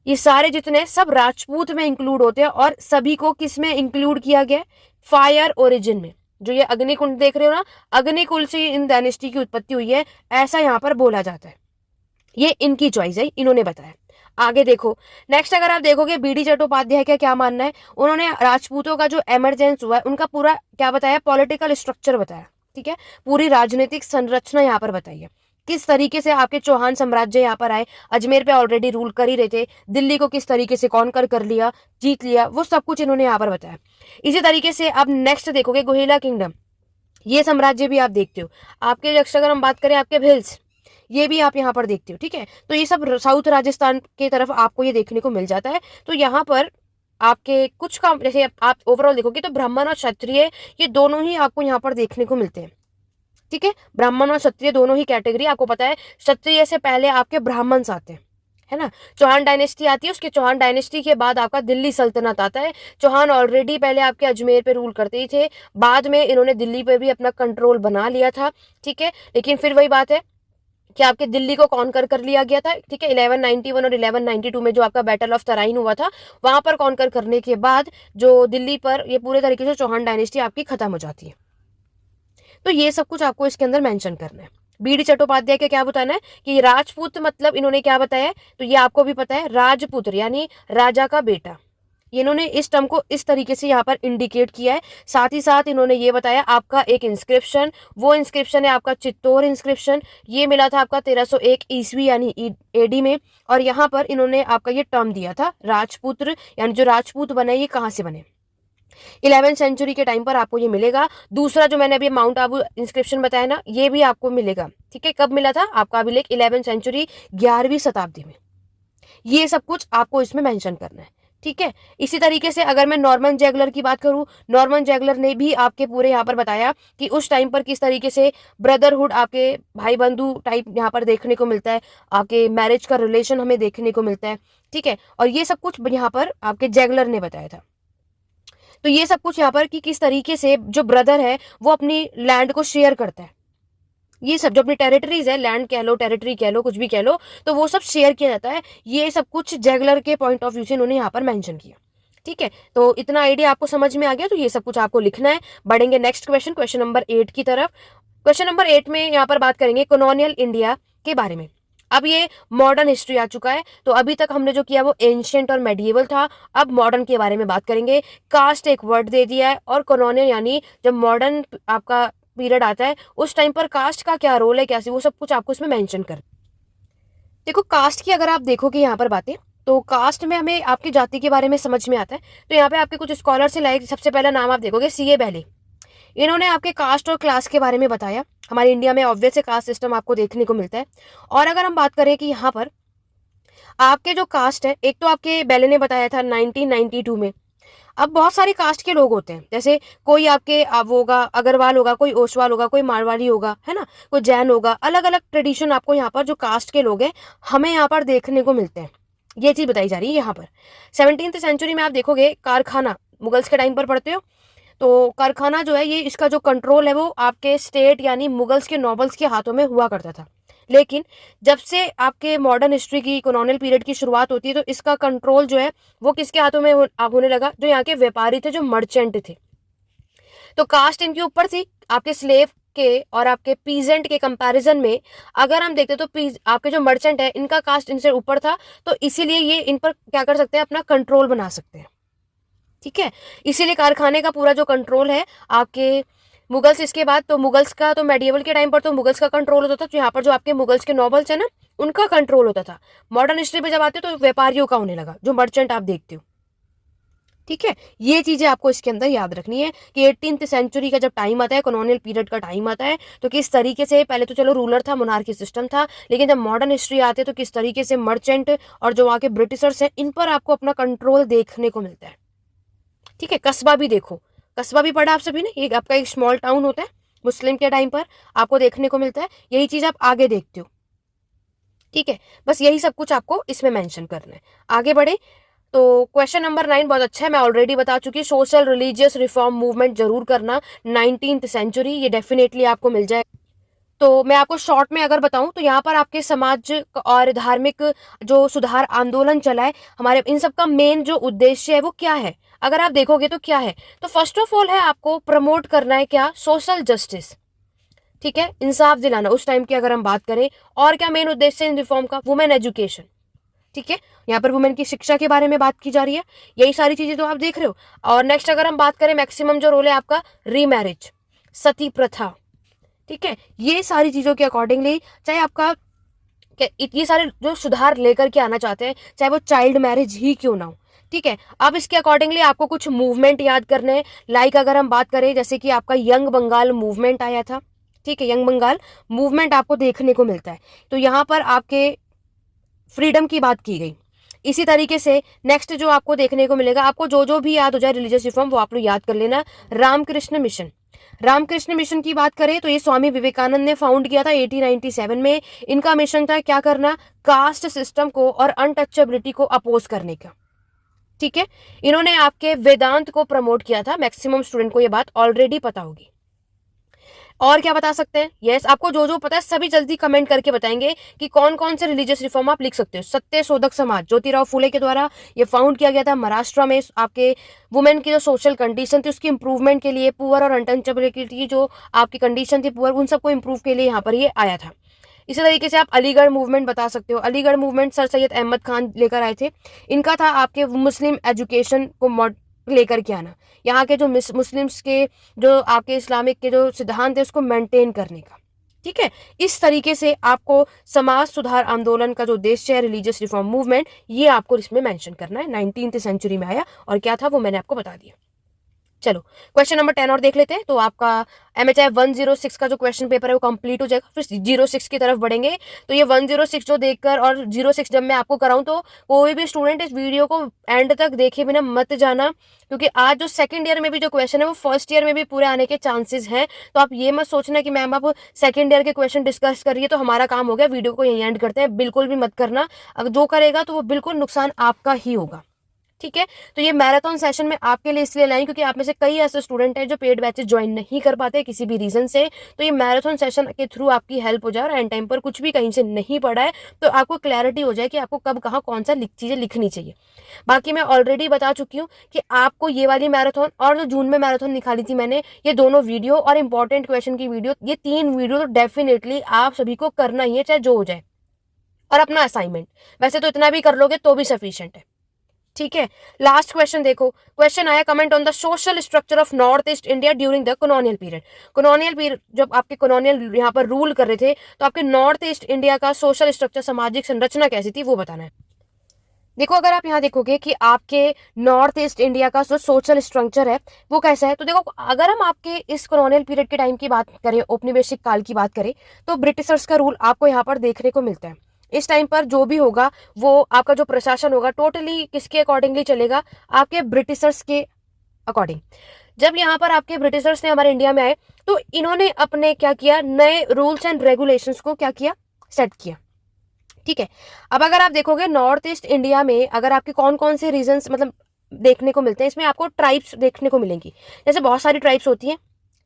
ये सारे जितने सब राजपूत में इंक्लूड होते हैं। और सभी को किस में इंक्लूड किया गया, फायर ओरिजिन में। जो ये अग्निकुंड देख रहे हो ना, अग्निकुल से इन डायनेस्टी की उत्पत्ति हुई है ऐसा यहाँ पर बोला जाता है। ये इनकी चॉइस है, इन्होंने बताया। आगे देखो, नेक्स्ट अगर आप देखोगे बीडी चट्टोपाध्याय का क्या मानना है, उन्होंने राजपूतों का जो एमरजेंस हुआ है उनका पूरा क्या बताया, पॉलिटिकल स्ट्रक्चर बताया। ठीक है, पूरी राजनीतिक संरचना यहाँ पर बताई है, किस तरीके से आपके चौहान साम्राज्य यहाँ पर आए, अजमेर पे ऑलरेडी रूल कर ही रहे थे, दिल्ली को किस तरीके से कॉन्कर कर लिया, जीत लिया, वो सब कुछ इन्होंने यहाँ पर बताया। इसी तरीके से आप नेक्स्ट देखोगे गोहिला किंगडम, ये साम्राज्य भी आप देखते हो। आपके नेक्स्ट अगर हम बात करें आपके भिल्स, ये भी आप यहाँ पर देखते हो। ठीक है, तो ये सब साउथ राजस्थान की तरफ आपको ये देखने को मिल जाता है। तो यहाँ पर आपके कुछ काम, जैसे आप ओवरऑल देखोगे तो ब्राह्मण और क्षत्रिय ये दोनों ही आपको यहाँ पर देखने को मिलते हैं। ठीक है, ब्राह्मण और क्षत्रिय दोनों ही कैटेगरी आपको पता है। क्षत्रिय से पहले आपके ब्राह्मण्स आते हैं, है ना, चौहान डायनेस्टी आती है, उसके चौहान डायनेस्टी के बाद आपका दिल्ली सल्तनत आता है। चौहान ऑलरेडी पहले आपके अजमेर पे रूल करते ही थे, बाद में इन्होंने दिल्ली पे भी अपना कंट्रोल बना लिया था। ठीक है, लेकिन फिर वही बात है कि आपके दिल्ली को कॉन्कर कर लिया गया था। ठीक है, 1191 और 1192 में जो आपका बैटल ऑफ तराइन हुआ था, वहां पर कॉन्कर करने के बाद जो दिल्ली पर ये पूरे तरीके से चौहान डायनेस्टी आपकी खत्म हो जाती है। तो ये सब कुछ आपको इसके अंदर मेंशन करना है। बीडी चट्टोपाध्याय का क्या बताना है कि राजपूत मतलब इन्होंने क्या बताया है, तो ये आपको भी पता है, राजपुत्र यानी राजा का बेटा। इन्होंने इस टर्म को इस तरीके से यहाँ पर इंडिकेट किया है। साथ ही साथ इन्होंने ये बताया आपका एक इंस्क्रिप्शन, वो इंस्क्रिप्शन है आपका चित्तौर इंस्क्रिप्शन, ये मिला था आपका 1301 ईस्वी यानी एडी में। और यहाँ पर इन्होंने आपका ये टर्म दिया था राजपुत्र, यानी जो राजपूत बने ये कहाँ से बने, 11वीं सेंचुरी के टाइम पर आपको ये मिलेगा। दूसरा जो मैंने अभी माउंट आबू इंस्क्रिप्शन बताया ना, ये भी आपको मिलेगा। ठीक है, कब मिला था आपका अभिलेख, 11वीं सेंचुरी 11वीं शताब्दी में। ये सब कुछ आपको इसमें मेंशन करना है। ठीक है, इसी तरीके से अगर मैं नॉर्मन जैगलर की बात करूं, नॉर्मन जैगलर ने भी आपके पूरे यहाँ पर बताया कि उस टाइम पर किस तरीके से ब्रदरहुड, आपके भाई बंधु टाइप यहाँ पर देखने को मिलता है, आपके मैरिज का रिलेशन हमें देखने को मिलता है। ठीक है, और ये सब कुछ यहाँ पर आपके जैगलर ने बताया था। तो ये सब कुछ यहाँ पर कि किस तरीके से जो ब्रदर है वो अपनी लैंड को शेयर करता है, ये सब जो अपनी टेरिटरीज है, लैंड कह लो, टेरिटरी कह लो, कुछ भी कह लो, तो वो सब शेयर किया जाता है। ये सब कुछ जैगलर के पॉइंट ऑफ व्यू से उन्होंने यहाँ पर मेंशन किया। ठीक है, तो इतना आइडिया आपको समझ में आ गया, तो ये सब कुछ आपको लिखना है। बढ़ेंगे नेक्स्ट क्वेश्चन, क्वेश्चन नंबर 8 की तरफ। क्वेश्चन नंबर 8 में यहाँ पर बात करेंगे कॉलोनियल इंडिया के बारे में। अब ये मॉडर्न हिस्ट्री आ चुका है, तो अभी तक हमने जो किया वो एंशिएंट और मेडिएवल था, अब मॉडर्न के बारे में बात करेंगे। कास्ट एक वर्ड दे दिया है, और कॉलोनियल यानी जब मॉडर्न आपका पीरियड आता है उस टाइम पर कास्ट का क्या रोल है, कैसे, वो सब कुछ आपको इसमें मेंशन कर। देखो, कास्ट की अगर आप देखोगे यहाँ पर बातें, तो कास्ट में हमें आपकी जाति के बारे में समझ में आता है। तो यहाँ पे आपके कुछ स्कॉलर से लाइक सबसे पहला नाम आप देखोगे सीए बैली। इन्होंने आपके कास्ट और क्लास के बारे में बताया। हमारे इंडिया में ऑब्वियस है कास्ट सिस्टम आपको देखने को मिलता है। और अगर हम बात करें कि यहाँ पर आपके जो कास्ट है, एक तो आपके बेले ने बताया था 1992 में। अब बहुत सारी कास्ट के लोग होते हैं, जैसे कोई आपके वो होगा अग्रवाल होगा, कोई ओसवाल होगा, कोई मारवाड़ी होगा, है ना, कोई जैन होगा। अलग अलग ट्रेडिशन आपको यहाँ पर जो कास्ट के लोग हैं हमें यहाँ पर देखने को मिलते हैं। ये चीज़ बताई जा रही है यहाँ पर। 17th सेंचुरी में आप देखोगे कारखाना, मुगल्स के टाइम पर पढ़ते हो तो कारखाना जो है ये इसका जो कंट्रोल है वो आपके स्टेट यानी मुगल्स के नॉबल्स के हाथों में हुआ करता था। लेकिन जब से आपके मॉडर्न हिस्ट्री की कॉलोनियल पीरियड की शुरुआत होती है तो इसका कंट्रोल जो है वो किसके हाथों में होने लगा, जो यहाँ के व्यापारी थे, जो मर्चेंट थे। तो कास्ट इनके ऊपर थी आपके स्लेव के और आपके पीजेंट के कंपैरिजन में। अगर हम देखते तो आपके जो मर्चेंट है इनका कास्ट इनसे ऊपर था, तो इसीलिए ये इन पर क्या कर सकते हैं, अपना कंट्रोल बना सकते हैं। ठीक है, इसीलिए कारखाने का पूरा जो कंट्रोल है आपके मुगल्स, इसके बाद तो मुगल्स का तो मेडिएवल के टाइम पर तो मुगल्स का कंट्रोल होता था, तो यहाँ पर जो आपके मुगल्स के नॉबल्स है ना उनका कंट्रोल होता था। मॉडर्न हिस्ट्री पे जब आते तो व्यापारियों का होने लगा, जो मर्चेंट आप देखते हो। ठीक है, ये चीजें आपको इसके अंदर याद रखनी है कि 18th सेंचुरी का जब टाइम आता है, कॉलोनियल पीरियड का टाइम आता है, तो किस तरीके से पहले तो चलो रूलर था, मोनार्की सिस्टम था, लेकिन जब मॉडर्न हिस्ट्री आते हैं तो किस तरीके से मर्चेंट और जो वहाँ के ब्रिटिशर्स हैं इन पर आपको अपना कंट्रोल देखने को मिलता है। ठीक है, कस्बा भी देखो, कस्बा भी पढ़ा आप सभी ने, ये आपका एक स्मॉल टाउन होता है मुस्लिम के टाइम पर आपको देखने को मिलता है। यही चीज आप आगे देखते हो। ठीक है, बस यही सब कुछ आपको इसमें मेंशन करना है। आगे बढ़े तो क्वेश्चन नंबर 9 बहुत अच्छा है, मैं ऑलरेडी बता चुकी। सोशल रिलीजियस रिफॉर्म मूवमेंट जरूर करना 19th सेंचुरी, ये डेफिनेटली आपको मिल जाए। तो मैं आपको शॉर्ट में अगर बताऊं तो यहाँ पर आपके समाज और धार्मिक जो सुधार आंदोलन चला है हमारे, इन सब का मेन जो उद्देश्य है वो क्या है, अगर आप देखोगे तो क्या है, तो फर्स्ट ऑफ ऑल है आपको प्रमोट करना है क्या, सोशल जस्टिस। ठीक है, इंसाफ दिलाना उस टाइम की अगर हम बात करें। और क्या मेन उद्देश्य इन रिफॉर्म का, वुमेन एजुकेशन। ठीक है, यहाँ पर वुमेन की शिक्षा के बारे में बात की जा रही है। यही सारी चीजें तो आप देख रहे हो। और नेक्स्ट अगर हम बात करें, मैक्सिमम जो रोल है आपका रीमैरिज, सती प्रथा। ठीक है, ये सारी चीजों के अकॉर्डिंगली चाहे आपका ये सारे जो सुधार लेकर के आना चाहते हैं, चाहे वो चाइल्ड मैरिज ही क्यों ना हो। ठीक है, अब इसके अकॉर्डिंगली आपको कुछ मूवमेंट याद करने हैं। लाइक अगर हम बात करें जैसे कि आपका यंग बंगाल मूवमेंट आया था। ठीक है, यंग बंगाल मूवमेंट आपको देखने को मिलता है, तो यहाँ पर आपके फ्रीडम की बात की गई। इसी तरीके से नेक्स्ट जो आपको देखने को मिलेगा, आपको जो जो भी याद हो जाए रिलीजियस रिफॉर्म वो आप लोग याद कर लेना। रामकृष्ण मिशन, रामकृष्ण मिशन की बात करें तो ये स्वामी विवेकानंद ने फाउंड किया था 1897 में। इनका मिशन था क्या करना, कास्ट सिस्टम को और अनटचेबिलिटी को अपोज करने का। ठीक है, इन्होंने आपके वेदांत को प्रमोट किया था। मैक्सिमम स्टूडेंट को ये बात ऑलरेडी पता होगी। और क्या बता सकते हैं, यस आपको जो जो पता है सभी जल्दी कमेंट करके बताएंगे कि कौन कौन से रिलीजियस रिफॉर्म आप लिख सकते हो। सत्य शोधक समाज ज्योतिराव फूले के द्वारा ये फाउंड किया गया था महाराष्ट्र में। आपके वुमेन की जो सोशल कंडीशन थी उसकी इंप्रूवमेंट के लिए, पुअर और अनटचेबिलिटी की जो आपकी कंडीशन थी पुअर, उन सबको इंप्रूव के लिए यहाँ पर ये आया था। इसी तरीके से आप अलीगढ़ मूवमेंट बता सकते हो। अलीगढ़ मूवमेंट सर सैयद अहमद खान लेकर आए थे। इनका था आपके मुस्लिम एजुकेशन को लेकर के आना, यहाँ के जो मुस्लिम्स के जो आपके इस्लामिक के जो सिद्धांत है उसको मेंटेन करने का। ठीक है, इस तरीके से आपको समाज सुधार आंदोलन का जो उद्देश्य है रिलीजियस रिफॉर्म मूवमेंट, ये आपको इसमें मेंशन करना है। 19th सेंचुरी में आया और क्या था वो मैंने आपको बता दिया। चलो क्वेश्चन नंबर 10 और देख लेते हैं। तो आपका MHI 106 का जो क्वेश्चन पेपर है वो कंप्लीट हो जाएगा, फिर 06 की तरफ बढ़ेंगे। तो ये 106 जो देखकर और 06 जब मैं आपको कराऊं तो कोई भी स्टूडेंट इस वीडियो को एंड तक देखे बिना मत जाना, क्योंकि आज जो सेकंड ईयर में भी जो क्वेश्चन है वो फर्स्ट ईयर में भी पूरे आने के चांसेस हैं। तो आप ये मत सोचना कि मैम आप सेकंड ईयर के क्वेश्चन डिस्कस करिए तो हमारा काम हो गया, वीडियो को यहीं एंड करते हैं, बिल्कुल भी मत करना। अगर जो करेगा तो वो बिल्कुल नुकसान आपका ही होगा। ठीक है, तो ये मैराथन सेशन में आपके लिए इसलिए लाई क्योंकि आप में से कई ऐसे स्टूडेंट हैं जो पेड बैचेस ज्वाइन नहीं कर पाते किसी भी रीजन से। तो ये मैराथन सेशन के थ्रू आपकी हेल्प हो जाए और एंड टाइम पर कुछ भी कहीं से नहीं पड़ा है तो आपको क्लैरिटी हो जाए कि आपको कब कहाँ कौन सा चीजें लिखनी चाहिए। बाकी मैं ऑलरेडी बता चुकी हूँ कि आपको ये वाली मैराथन और जो जून में मैराथन निकाली थी मैंने, ये दोनों वीडियो और इंपॉर्टेंट क्वेश्चन की वीडियो, ये 3 वीडियो तो डेफिनेटली आप सभी को करना ही है, चाहे जो हो जाए। और अपना असाइनमेंट वैसे तो इतना भी कर लोगे तो भी सफिशिएंट है। ठीक है, लास्ट क्वेश्चन देखो। क्वेश्चन आया, comment on the social structure of north east India during the colonial period. Colonial period जब आपके कॉलोनियल यहाँ पर रूल कर रहे थे तो आपके नॉर्थ ईस्ट इंडिया का सोशल स्ट्रक्चर, सामाजिक संरचना कैसी थी वो बताना है। देखो अगर आप यहाँ देखोगे कि आपके नॉर्थ ईस्ट इंडिया का जो सोशल स्ट्रक्चर है वो कैसा है, तो देखो अगर हम आपके इस कॉलोनियल पीरियड के टाइम की बात करें, औपनिवेशिक काल की बात करें, तो ब्रिटिशर्स का रूल आपको यहाँ पर देखने को मिलता है। इस टाइम पर जो भी होगा वो आपका जो प्रशासन होगा टोटली किसके अकॉर्डिंगली चलेगा, आपके ब्रिटिशर्स के अकॉर्डिंग। जब यहाँ पर आपके ब्रिटिशर्स ने हमारे इंडिया में आए तो इन्होंने अपने क्या किया, नए रूल्स एंड रेगुलेशंस को क्या किया, सेट किया। ठीक है। अब अगर आप देखोगे नॉर्थ ईस्ट इंडिया में अगर आपके कौन कौन से रीजन्स मतलब देखने को मिलते हैं, इसमें आपको ट्राइब्स देखने को मिलेंगी। जैसे बहुत सारी ट्राइब्स होती हैं,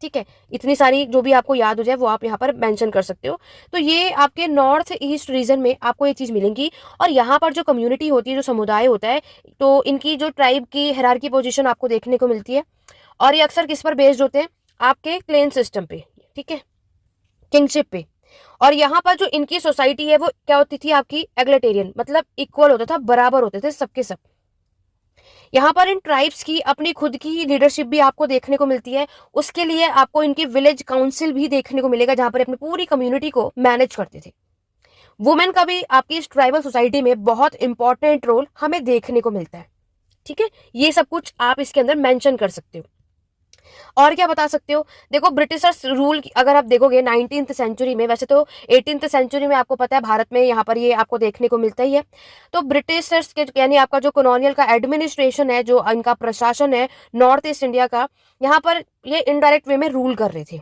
ठीक है, इतनी सारी जो भी आपको याद हो जाए वो आप यहाँ पर मेंशन कर सकते हो। तो ये आपके नॉर्थ ईस्ट रीजन में आपको ये चीज़ मिलेंगी। और यहाँ पर जो कम्युनिटी होती है, जो समुदाय होता है, तो इनकी जो ट्राइब की हायरार्की पोजीशन आपको देखने को मिलती है। और ये अक्सर किस पर बेस्ड होते हैं, आपके क्लेन सिस्टम पे, ठीक है, किंगशिप पे। और यहाँ पर जो इनकी सोसाइटी है वो क्या होती थी, आपकी एग्लिटेरियन, मतलब इक्वल होता था, बराबर होते थे सबके सब। यहाँ पर इन ट्राइब्स की अपनी खुद की लीडरशिप भी आपको देखने को मिलती है। उसके लिए आपको इनकी विलेज काउंसिल भी देखने को मिलेगा, जहां पर अपनी पूरी कम्युनिटी को मैनेज करते थे। वुमेन का भी आपकी इस ट्राइबल सोसाइटी में बहुत इंपॉर्टेंट रोल हमें देखने को मिलता है। ठीक है, ये सब कुछ आप इसके अंदर मेंशन कर सकते हो। और क्या बता सकते हो, देखो ब्रिटिशर्स रूल अगर आप देखोगे 19th सेंचुरी में, वैसे तो 18th सेंचुरी में आपको पता है भारत में यहाँ पर ये आपको देखने को मिलता ही है। तो ब्रिटिशर्स के यानी आपका जो कॉलोनियल का एडमिनिस्ट्रेशन है, जो इनका प्रशासन है नॉर्थ ईस्ट इंडिया का, यहाँ पर ये इनडायरेक्ट वे में रूल कर रहे थे।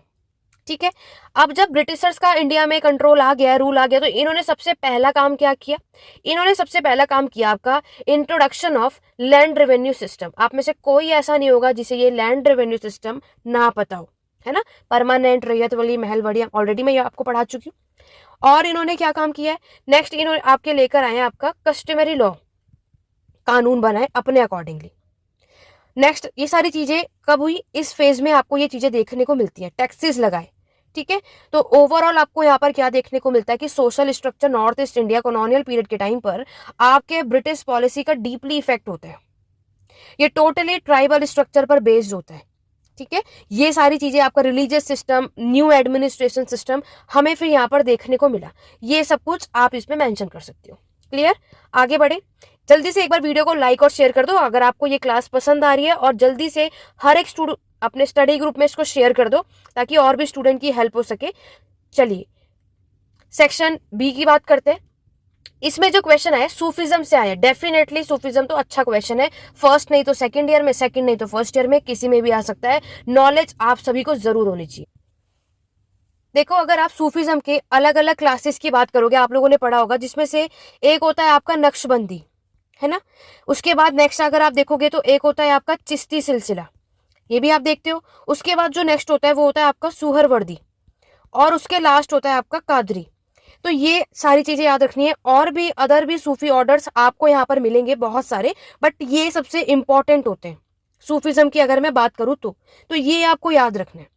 ठीक है। अब जब ब्रिटिशर्स का इंडिया में कंट्रोल आ गया, रूल आ गया, तो इन्होंने सबसे पहला काम क्या किया, इन्होंने सबसे पहला काम किया आपका introduction of land revenue system. आप में से कोई ऐसा नहीं होगा जिसे ये लैंड रेवेन्यू सिस्टम ना पता हो, है ना। परमानेंट, रैयत वाली, महल बढ़िया, ऑलरेडी मैं ये आपको पढ़ा चुकी हूँ। और इन्होंने क्या काम किया है, नेक्स्ट इन्होंने आपके लेकर आए आपका कस्टमरी लॉ, कानून बनाए अपने अकॉर्डिंगली। नेक्स्ट ये सारी चीजें कब हुई, इस फेज में आपको ये चीजें देखने को मिलती है, टैक्सेस लगाए। ठीक है। तो ओवरऑल आपको यहाँ पर क्या देखने को मिलता है कि social structure north east India colonial period के टाइम पर आपके ब्रिटिश पॉलिसी का डीपली इफेक्ट होता है। ये टोटली ट्राइबल स्ट्रक्चर पर बेस्ड होता है। ठीक है। ये सारी चीजें आपका religious system, new administration system हमें फिर यहाँ पर देखने को मिला। ये सब कुछ आप इसमें मेंशन कर सकते हो। क्लियर, आगे बढ़े। जल्दी से एक बार वीडियो को लाइक और शेयर कर दो अगर आपको ये क्लास पसंद आ रही है, और जल्दी से हर एक स्टूडेंट अपने स्टडी ग्रुप में इसको शेयर कर दो ताकि और भी स्टूडेंट की हेल्प हो सके। चलिए सेक्शन बी की बात करते हैं। इसमें जो क्वेश्चन आया सूफिज्म से आया, डेफिनेटली सूफिज्म तो अच्छा क्वेश्चन है। फर्स्ट नहीं तो सेकंड ईयर में, सेकंड नहीं तो फर्स्ट ईयर में, किसी में भी आ सकता है। नॉलेज आप सभी को जरूर होनी चाहिए। देखो अगर आप सूफिज्म के अलग अलग क्लासेस की बात करोगे, आप लोगों ने पढ़ा होगा, जिसमें से एक होता है आपका नक्शबंदी, है ना। उसके बाद नेक्स्ट अगर आप देखोगे तो एक होता है आपका चिश्ती सिलसिला, ये भी आप देखते हो। उसके बाद जो नेक्स्ट होता है वो होता है आपका सुहरवर्दी, और उसके लास्ट होता है आपका कादरी। तो ये सारी चीजें याद रखनी है। और भी अदर भी सूफी ऑर्डर्स आपको यहाँ पर मिलेंगे बहुत सारे, बट ये सबसे इंपॉर्टेंट होते हैं सूफिज्म की अगर मैं बात करूँ तो ये आपको याद रखना है।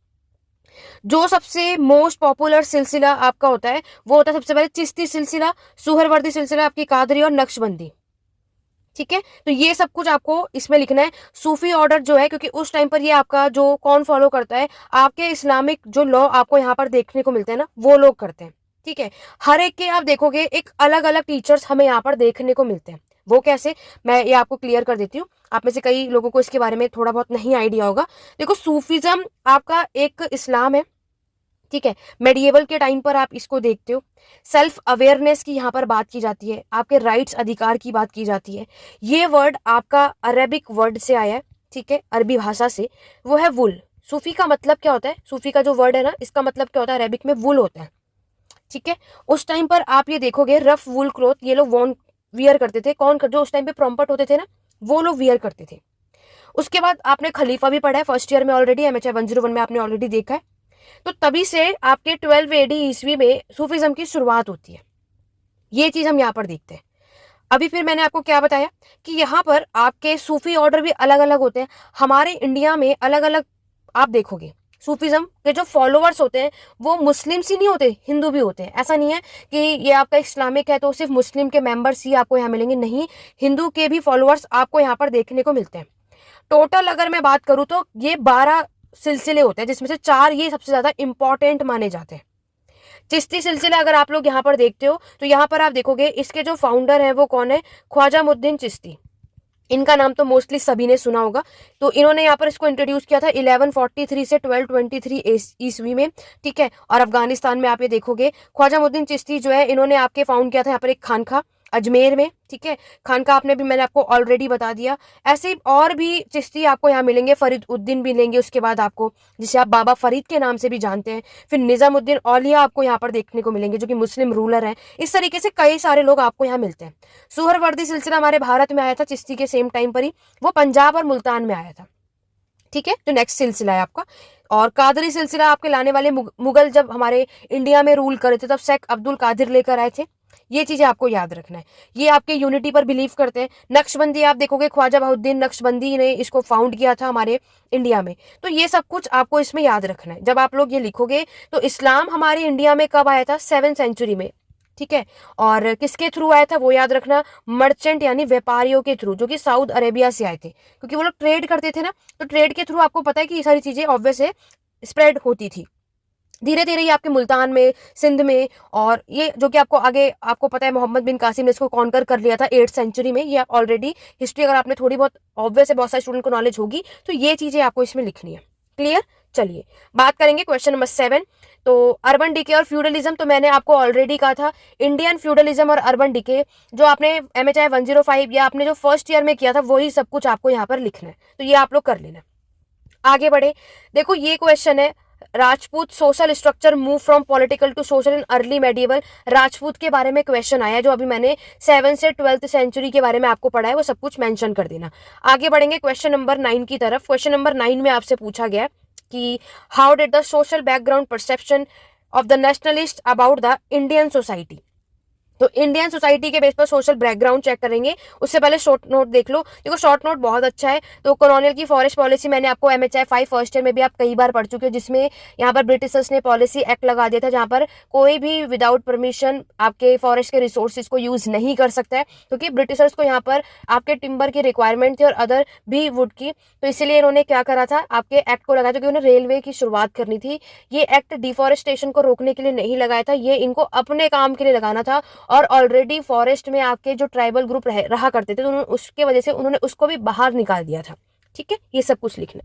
जो सबसे मोस्ट पॉपुलर सिलसिला आपका होता है वो होता है सबसे पहले चिश्ती सिलसिला, सुहरवर्दी सिलसिला, आपकी कादरी और नक्शबंदी। ठीक है। तो ये सब कुछ आपको इसमें लिखना है। सूफी ऑर्डर जो है, क्योंकि उस टाइम पर ये आपका जो कौन फॉलो करता है, आपके इस्लामिक जो लॉ आपको यहाँ पर देखने को मिलते हैं ना, वो लोग करते हैं। ठीक है। हर एक के आप देखोगे एक अलग अलग टीचर्स हमें यहाँ पर देखने को मिलते हैं। वो कैसे, मैं ये आपको क्लियर कर देती हूँ। आप में से कई लोगों को इसके बारे में थोड़ा बहुत नहीं आइडिया होगा। देखो सूफिज्म आपका एक इस्लाम है, ठीक है। मेडिएवल के टाइम पर आप इसको देखते हो। सेल्फ अवेयरनेस की यहाँ पर बात की जाती है, आपके राइट्स, अधिकार की बात की जाती है। ये वर्ड आपका अरेबिक वर्ड से आया है, ठीक है, अरबी भाषा से, वो है वुल। सूफी का मतलब क्या होता है, सूफी का जो वर्ड है ना, इसका मतलब क्या होता है, अरेबिक में वुल होता है। ठीक है। उस टाइम पर आप ये देखोगे रफ वुल क्लॉथ ये लोग वॉन वियर करते थे। कौन जो उस टाइम पे प्रॉम्प्ट होते थे ना, वो लोग वियर करते थे। उसके बाद आपने खलीफा भी पढ़ा है फर्स्ट ईयर में ऑलरेडी, MHI 101 में आपने ऑलरेडी देखा है। तो तभी से आपके 12 AD ईस्वी में सूफिज्म की शुरुआत होती है। ये चीज हम यहाँ पर देखते हैं। अभी फिर मैंने आपको क्या बताया कि यहाँ पर आपके सूफी ऑर्डर भी अलग अलग होते हैं। हमारे इंडिया में अलग अलग आप देखोगे सूफिज्म के जो फॉलोअर्स होते हैं वो मुस्लिम्स ही नहीं होते, हिंदू भी होते हैं। ऐसा नहीं है कि ये आपका इस्लामिक है तो सिर्फ मुस्लिम के मेंबर्स ही आपको यहाँ मिलेंगे, नहीं, हिंदू के भी फॉलोअर्स आपको यहाँ पर देखने को मिलते हैं। टोटल अगर मैं बात करूँ तो ये 12 सिलसिले होते हैं, जिसमें से 4 ये सबसे ज्यादा इंपॉर्टेंट माने जाते हैं। चिश्ती सिलसिला अगर आप लोग यहाँ पर देखते हो तो यहाँ पर आप देखोगे इसके जो फाउंडर हैं वो कौन है, ख्वाजा मुद्दीन चिश्ती। इनका नाम तो मोस्टली सभी ने सुना होगा। तो इन्होंने यहाँ पर इसको इंट्रोड्यूस किया था 1143 से 1223 ईस्वी में, ठीक है। और अफगानिस्तान में आप ये देखोगे ख्वाजा मुद्दीन चिश्ती जो है इन्होंने आपके फाउंड किया था यहाँ पर एक खानका अजमेर में, ठीक है। खानका आपने भी मैंने आपको ऑलरेडी बता दिया। ऐसे ही और भी चिश्ती आपको यहाँ मिलेंगे, फरीद उद्दीन मिलेंगे उसके बाद आपको, जिसे आप बाबा फरीद के नाम से भी जानते हैं। फिर निजामुद्दीन औलिया आपको यहाँ पर देखने को मिलेंगे जो कि मुस्लिम रूलर हैं। इस तरीके से कई सारे लोग आपको यहाँ मिलते हैं। सुहरवर्दी सिलसिला हमारे भारत में आया था चिश्ती के सेम टाइम पर ही, वो पंजाब और मुल्तान में आया था, ठीक है। जो नेक्स्ट सिलसिला है आपका। और कादरी सिलसिला आपके लाने वाले मुगल जब हमारे इंडिया में रूल करे थे तब शेख अब्दुल कादिर लेकर आए थे। ये चीजें आपको याद रखना है। ये आपके यूनिटी पर बिलीव करते हैं। नक्शबंदी आप देखोगे ख्वाजा बहुद्दीन नक्शबंदी ने इसको फाउंड किया था हमारे इंडिया में। तो ये सब कुछ आपको इसमें याद रखना है। जब आप लोग ये लिखोगे तो इस्लाम हमारे इंडिया में कब आया था, 7th सेंचुरी में, ठीक है। और किसके थ्रू आया था वो याद रखना, मर्चेंट यानी व्यापारियों के थ्रू, जो कि साउथ अरेबिया से आए थे, क्योंकि वो लोग ट्रेड करते थे ना। तो ट्रेड के थ्रू आपको पता है कि ये सारी चीजें ऑब्वियस है स्प्रेड होती थी। धीरे धीरे ये आपके मुल्तान में, सिंध में, और ये जो कि आपको आगे आपको पता है मोहम्मद बिन कासिम ने इसको कॉन्कर कर लिया था 8th सेंचुरी में। ये ऑलरेडी हिस्ट्री अगर आपने थोड़ी बहुत ऑब्वियस है बहुत सारे स्टूडेंट को नॉलेज होगी, तो ये चीजें आपको इसमें लिखनी है। क्लियर। चलिए बात करेंगे क्वेश्चन नंबर 7। तो अर्बन डिके और फ्यूडलिज्म, तो मैंने आपको ऑलरेडी कहा था इंडियन फ्यूडलिज्म और अर्बन डिके जो आपने MHI 105 या आपने जो फर्स्ट ईयर में किया था वही सब कुछ आपको यहाँ पर लिखना है। तो ये आप लोग कर लेना। आगे बढ़े, देखो ये क्वेश्चन है, Rajput social structure move from political to social in early medieval. Rajput के बारे में क्वेश्चन आया जो अभी मैंने 7th से 12th सेंचुरी के बारे में आपको पढ़ा है, वो सब कुछ मेंशन कर देना। आगे बढ़ेंगे क्वेश्चन नंबर 9 की तरफ। क्वेश्चन नंबर 9 में आपसे पूछा गया कि how did the social background perception of the nationalist about the Indian society. तो इंडियन सोसाइटी के बेस पर सोशल बैकग्राउंड चेक करेंगे। उससे पहले शॉर्ट नोट देख लो। देखो शॉर्ट नोट बहुत अच्छा है। तो कॉलोनियल की फॉरेस्ट पॉलिसी मैंने आपको MHI 5 फर्स्ट ईयर में भी आप कई बार पढ़ चुके हो, जिसमें यहाँ पर ब्रिटिशर्स ने पॉलिसी एक्ट लगा दिया था जहाँ पर कोई भी विदाउट परमिशन आपके फॉरेस्ट के रिसोर्सेज को यूज नहीं कर सकता है, क्योंकि ब्रिटिशर्स को यहाँ पर आपके टिम्बर की रिक्वायरमेंट थी और अदर भी वुड की। तो इसीलिए इन्होंने क्या करा था, आपके एक्ट को लगाया था, क्योंकि उन्हें रेलवे की शुरुआत करनी थी। ये एक्ट डिफॉरेस्टेशन को रोकने के लिए नहीं लगाया था, ये इनको अपने काम के लिए लगाना था। और ऑलरेडी फॉरेस्ट में आपके जो ट्राइबल ग्रुप रहा करते थे, तो उसके वजह से उन्होंने उसको भी बाहर निकाल दिया था, ठीक है। ये सब कुछ लिखना।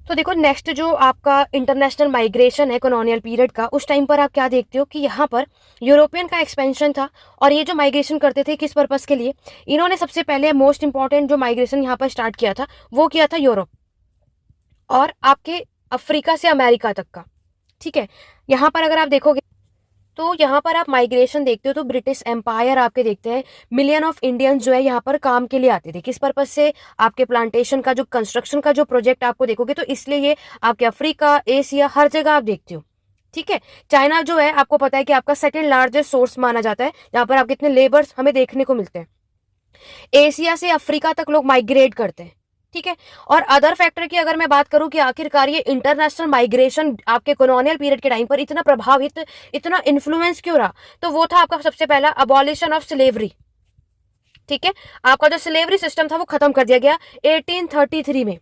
तो देखो नेक्स्ट जो आपका इंटरनेशनल माइग्रेशन है कॉलोनियल पीरियड का, उस टाइम पर आप क्या देखते हो कि यहाँ पर यूरोपियन का एक्सपेंशन था। और ये जो माइग्रेशन करते थे किस पर्पस के लिए, इन्होंने सबसे पहले मोस्ट इंपॉर्टेंट जो माइग्रेशन यहाँ पर स्टार्ट किया था वो किया था यूरोप और आपके अफ्रीका से अमेरिका तक का, ठीक है। यहाँ पर अगर आप देखोगे तो यहाँ पर आप माइग्रेशन देखते हो तो ब्रिटिश एम्पायर आपके देखते हैं, मिलियन ऑफ इंडियंस जो है यहाँ पर काम के लिए आते थे। किस पर्पज से, आपके प्लांटेशन का जो कंस्ट्रक्शन का जो प्रोजेक्ट आपको देखोगे, तो इसलिए ये आपके अफ्रीका, एशिया, हर जगह आप देखते हो, ठीक है। चाइना जो है आपको पता है कि आपका सेकंड लार्जेस्ट सोर्स माना जाता है, जहाँ पर आप कितने लेबर्स हमें देखने को मिलते हैं। एशिया से अफ्रीका तक लोग माइग्रेट करते हैं, ठीक है। और अदर फैक्टर की अगर मैं बात करूं कि आखिरकार ये इंटरनेशनल माइग्रेशन आपके कॉलोनियल पीरियड के टाइम पर इतना प्रभावित, इतना इन्फ्लुएंस क्यों रहा, तो वो था आपका सबसे पहला अबॉलिशन ऑफ स्लेवरी, ठीक है। आपका जो स्लेवरी सिस्टम था वो खत्म कर दिया गया 1833 में।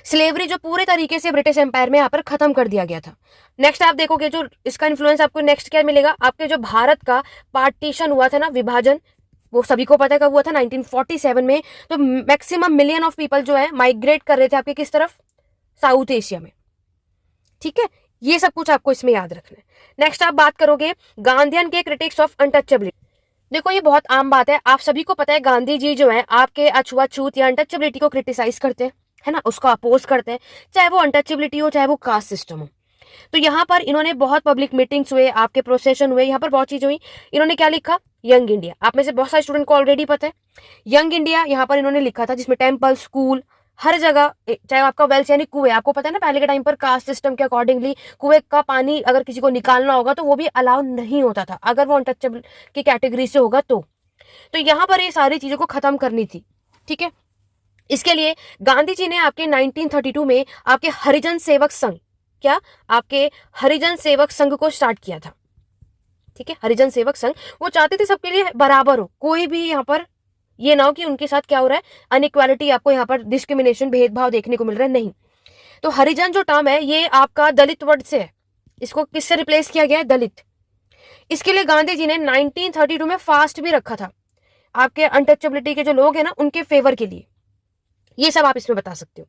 स्लेवरी जो पूरे तरीके से ब्रिटिश एम्पायर में यहाँ पर खत्म कर दिया गया था। नेक्स्ट आप देखोगे जो इसका इन्फ्लुएंस आपको नेक्स्ट क्या मिलेगा, आपके जो भारत का पार्टीशन हुआ था ना, विभाजन, वो सभी को पता है कब हुआ था, 1947 में। तो मैक्सिमम मिलियन ऑफ पीपल जो है माइग्रेट कर रहे थे आपके किस तरफ, साउथ एशिया में, ठीक है। ये सब कुछ आपको इसमें याद रखना है। नेक्स्ट आप बात करोगे गांधीयन के क्रिटिक्स ऑफ अनटचेबिलिटी। देखो ये बहुत आम बात है, आप सभी को पता है गांधी जी जो है आपके अछूत या अनटचेबिलिटी को क्रिटिसाइज करते हैं, है ना, उसको अपोज करते हैं, चाहे वो अनटचेबिलिटी हो चाहे वो कास्ट सिस्टम हो। तो यहाँ पर इन्होंने बहुत पब्लिक मीटिंग्स हुए, आपके प्रोसेशन हुए, यहाँ पर बहुत चीज हुई। इन्होंने क्या लिखा, यंग इंडिया। आप में से बहुत सारे स्टूडेंट को ऑलरेडी पता है यंग इंडिया यहाँ पर इन्होंने लिखा था, जिसमें टेम्पल, स्कूल, हर जगह, चाहे आपका वेल्स यानी कुएं, आपको पता है ना पहले के टाइम पर कास्ट सिस्टम के अकॉर्डिंगली कुएं का पानी अगर किसी को निकालना होगा तो वो भी अलाउ नहीं होता था, अगर वो अनटचेबल की कैटेगरी से होगा तो यहाँ पर ये सारी चीजों को खत्म करनी थी, ठीक है। इसके लिए गांधी जी ने आपके 1932 में आपके हरिजन सेवक संघ, क्या, आपके हरिजन सेवक संघ को स्टार्ट किया था, ठीक है। हरिजन सेवक संघ, वो चाहते थे सबके लिए बराबर हो, कोई भी यहाँ पर ये ना हो कि उनके साथ क्या हो रहा है, अनइक्वालिटी, आपको यहाँ पर डिस्क्रिमिनेशन, भेदभाव देखने को मिल रहा है, नहीं। तो हरिजन जो टर्म है ये आपका दलित वर्ड से है, इसको किससे रिप्लेस किया गया है? दलित। इसके लिए गांधी जी ने 1932 में फास्ट भी रखा था आपके अनटचेबिलिटी के जो लोग हैं ना उनके फेवर के लिए। ये सब आप इसमें बता सकते हो।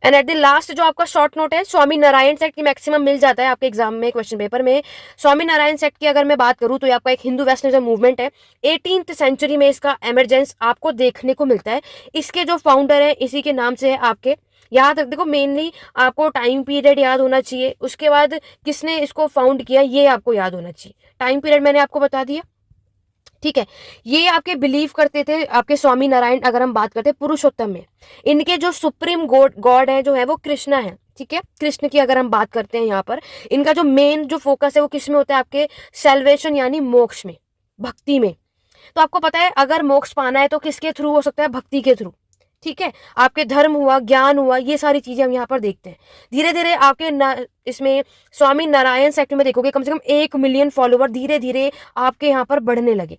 एंड एट द लास्ट जो आपका शॉर्ट नोट है, स्वामी नारायण सेक्ट की मैक्सिमम मिल जाता है आपके एग्जाम में क्वेश्चन पेपर में। स्वामी नारायण सेक्ट की अगर मैं बात करूं तो ये आपका एक हिंदू वैष्णविज्म मूवमेंट है। 18th सेंचुरी में इसका एमरजेंस आपको देखने को मिलता है। इसके जो फाउंडर है इसी के नाम से है आपके। याद रख, देखो मेनली आपको टाइम पीरियड याद होना चाहिए, उसके बाद किसने इसको फाउंड किया ये आपको याद होना चाहिए। टाइम पीरियड मैंने आपको बता दिया, ठीक है। ये आपके बिलीव करते थे आपके स्वामी नारायण, अगर हम बात करते हैं पुरुषोत्तम में, इनके जो सुप्रीम गॉड है जो है वो कृष्णा है, ठीक है। कृष्ण की अगर हम बात करते हैं यहाँ पर, इनका जो मेन जो फोकस है वो किस में होता है? आपके सेल्वेशन यानी मोक्ष में, भक्ति में। तो आपको पता है अगर मोक्ष पाना है तो किसके थ्रू हो सकता है? भक्ति के थ्रू, ठीक है। आपके धर्म हुआ, ज्ञान हुआ, ये सारी चीजें हम यहाँ पर देखते हैं। धीरे धीरे आपके इसमें स्वामी नारायण सेक्ट में देखोगे कम से कम 1 मिलियन फॉलोवर धीरे धीरे आपके यहाँ पर बढ़ने लगे।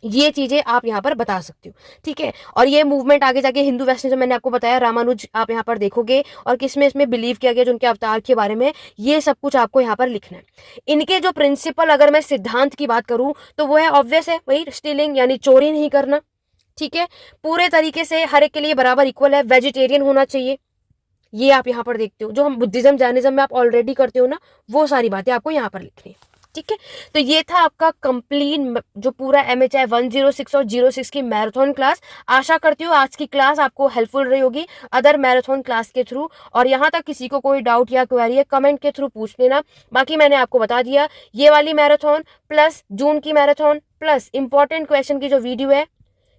ये चीजें आप यहाँ पर बता सकते हो, ठीक है। और ये मूवमेंट आगे जाके हिंदू वैष्णविज्म मैंने आपको बताया, रामानुज आप यहाँ पर देखोगे, और किसमें इसमें बिलीव किया गया जो उनके अवतार के बारे में, ये सब कुछ आपको यहाँ पर लिखना है। इनके जो प्रिंसिपल, अगर मैं सिद्धांत की बात करूं तो वो है ऑब्वियस है वही, स्टीलिंग यानी चोरी नहीं करना, ठीक है। पूरे तरीके से हर एक के लिए बराबर इक्वल है, वेजिटेरियन होना चाहिए, ये आप यहाँ पर देखते हो। जो हम बुद्धिज्म जैनिज्म में आप ऑलरेडी करते हो ना, वो सारी बातें आपको यहाँ पर लिखनी है, ठीक है। तो ये था आपका कंप्लीट जो पूरा MHI 106 और 06 की मैराथन क्लास। आशा करती हूँ आज की क्लास आपको हेल्पफुल रही होगी अदर मैराथन क्लास के थ्रू। और यहाँ तक किसी को कोई डाउट या क्वेरी है कमेंट के थ्रू पूछ लेना। बाकी मैंने आपको बता दिया, ये वाली मैराथन प्लस जून की मैराथन प्लस इंपॉर्टेंट क्वेश्चन की जो वीडियो है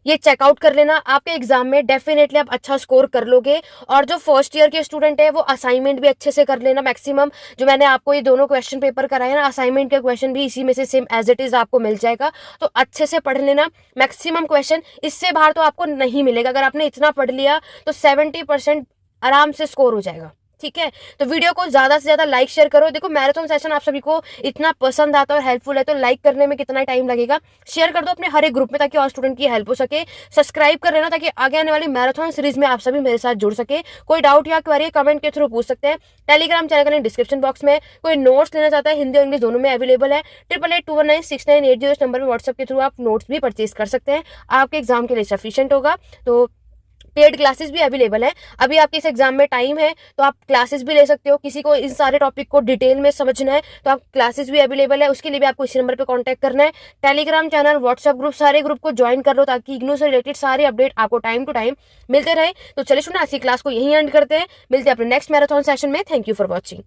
ये चेकआउट कर लेना। आपके एग्जाम में डेफिनेटली आप अच्छा स्कोर कर लोगे। और जो फर्स्ट ईयर के स्टूडेंट है वो असाइनमेंट भी अच्छे से कर लेना। मैक्सिमम जो मैंने आपको ये दोनों क्वेश्चन पेपर कराए ना, असाइनमेंट के क्वेश्चन भी इसी में से सेम एज इट इज आपको मिल जाएगा, तो अच्छे से पढ़ लेना। मैक्सिमम क्वेश्चन इससे बाहर तो आपको नहीं मिलेगा। अगर आपने इतना पढ़ लिया तो 70% आराम से स्कोर हो जाएगा, ठीक है। तो वीडियो को ज्यादा से ज्यादा लाइक शेयर करो। देखो मैराथन सेशन आप सभी को इतना पसंद आता है और हेल्पफुल है, तो लाइक करने में कितना टाइम लगेगा, शेयर कर दो अपने हर एक ग्रुप में ताकि और स्टूडेंट की हेल्प हो सके। सब्सक्राइब कर लेना ताकि आगे आने वाली मैराथन सीरीज में आप सभी मेरे साथ जुड़ सके। कोई डाउट या क्वेरी कमेंट के थ्रू पूछ सकते हैं। टेलीग्राम चैनल का लिंक डिस्क्रिप्शन बॉक्स में। कोई नोट्स लेना चाहता है हिंदी और इंग्लिश दोनों में अवेलेबल है। 88819698 इस नंबर में व्हाट्सएप के थ्रू आप नोट्स भी परचेज कर सकते हैं। आपके एग्जाम के लिए सफिशिएंट होगा। तो पेड क्लासेस भी अवेलेबल है। अभी आपके इस एग्जाम में टाइम है तो आप क्लासेस भी ले सकते हो। किसी को इस सारे टॉपिक को डिटेल में समझना है तो आप क्लासेस भी अवेलेबल है, उसके लिए भी आपको इसी नंबर पे कांटेक्ट करना है। टेलीग्राम चैनल, व्हाट्सएप ग्रुप, सारे ग्रुप को ज्वाइन कर लो ताकि इग्नू से रिलेटेड सारे अपडेट आपको टाइम टू टाइम मिलते रहे। तो चलिए सुना, आज की क्लास को यहीं एंड करते हैं। मिलते हैं अपने नेक्स्ट मैराथन सेशन में। Thank you for watching.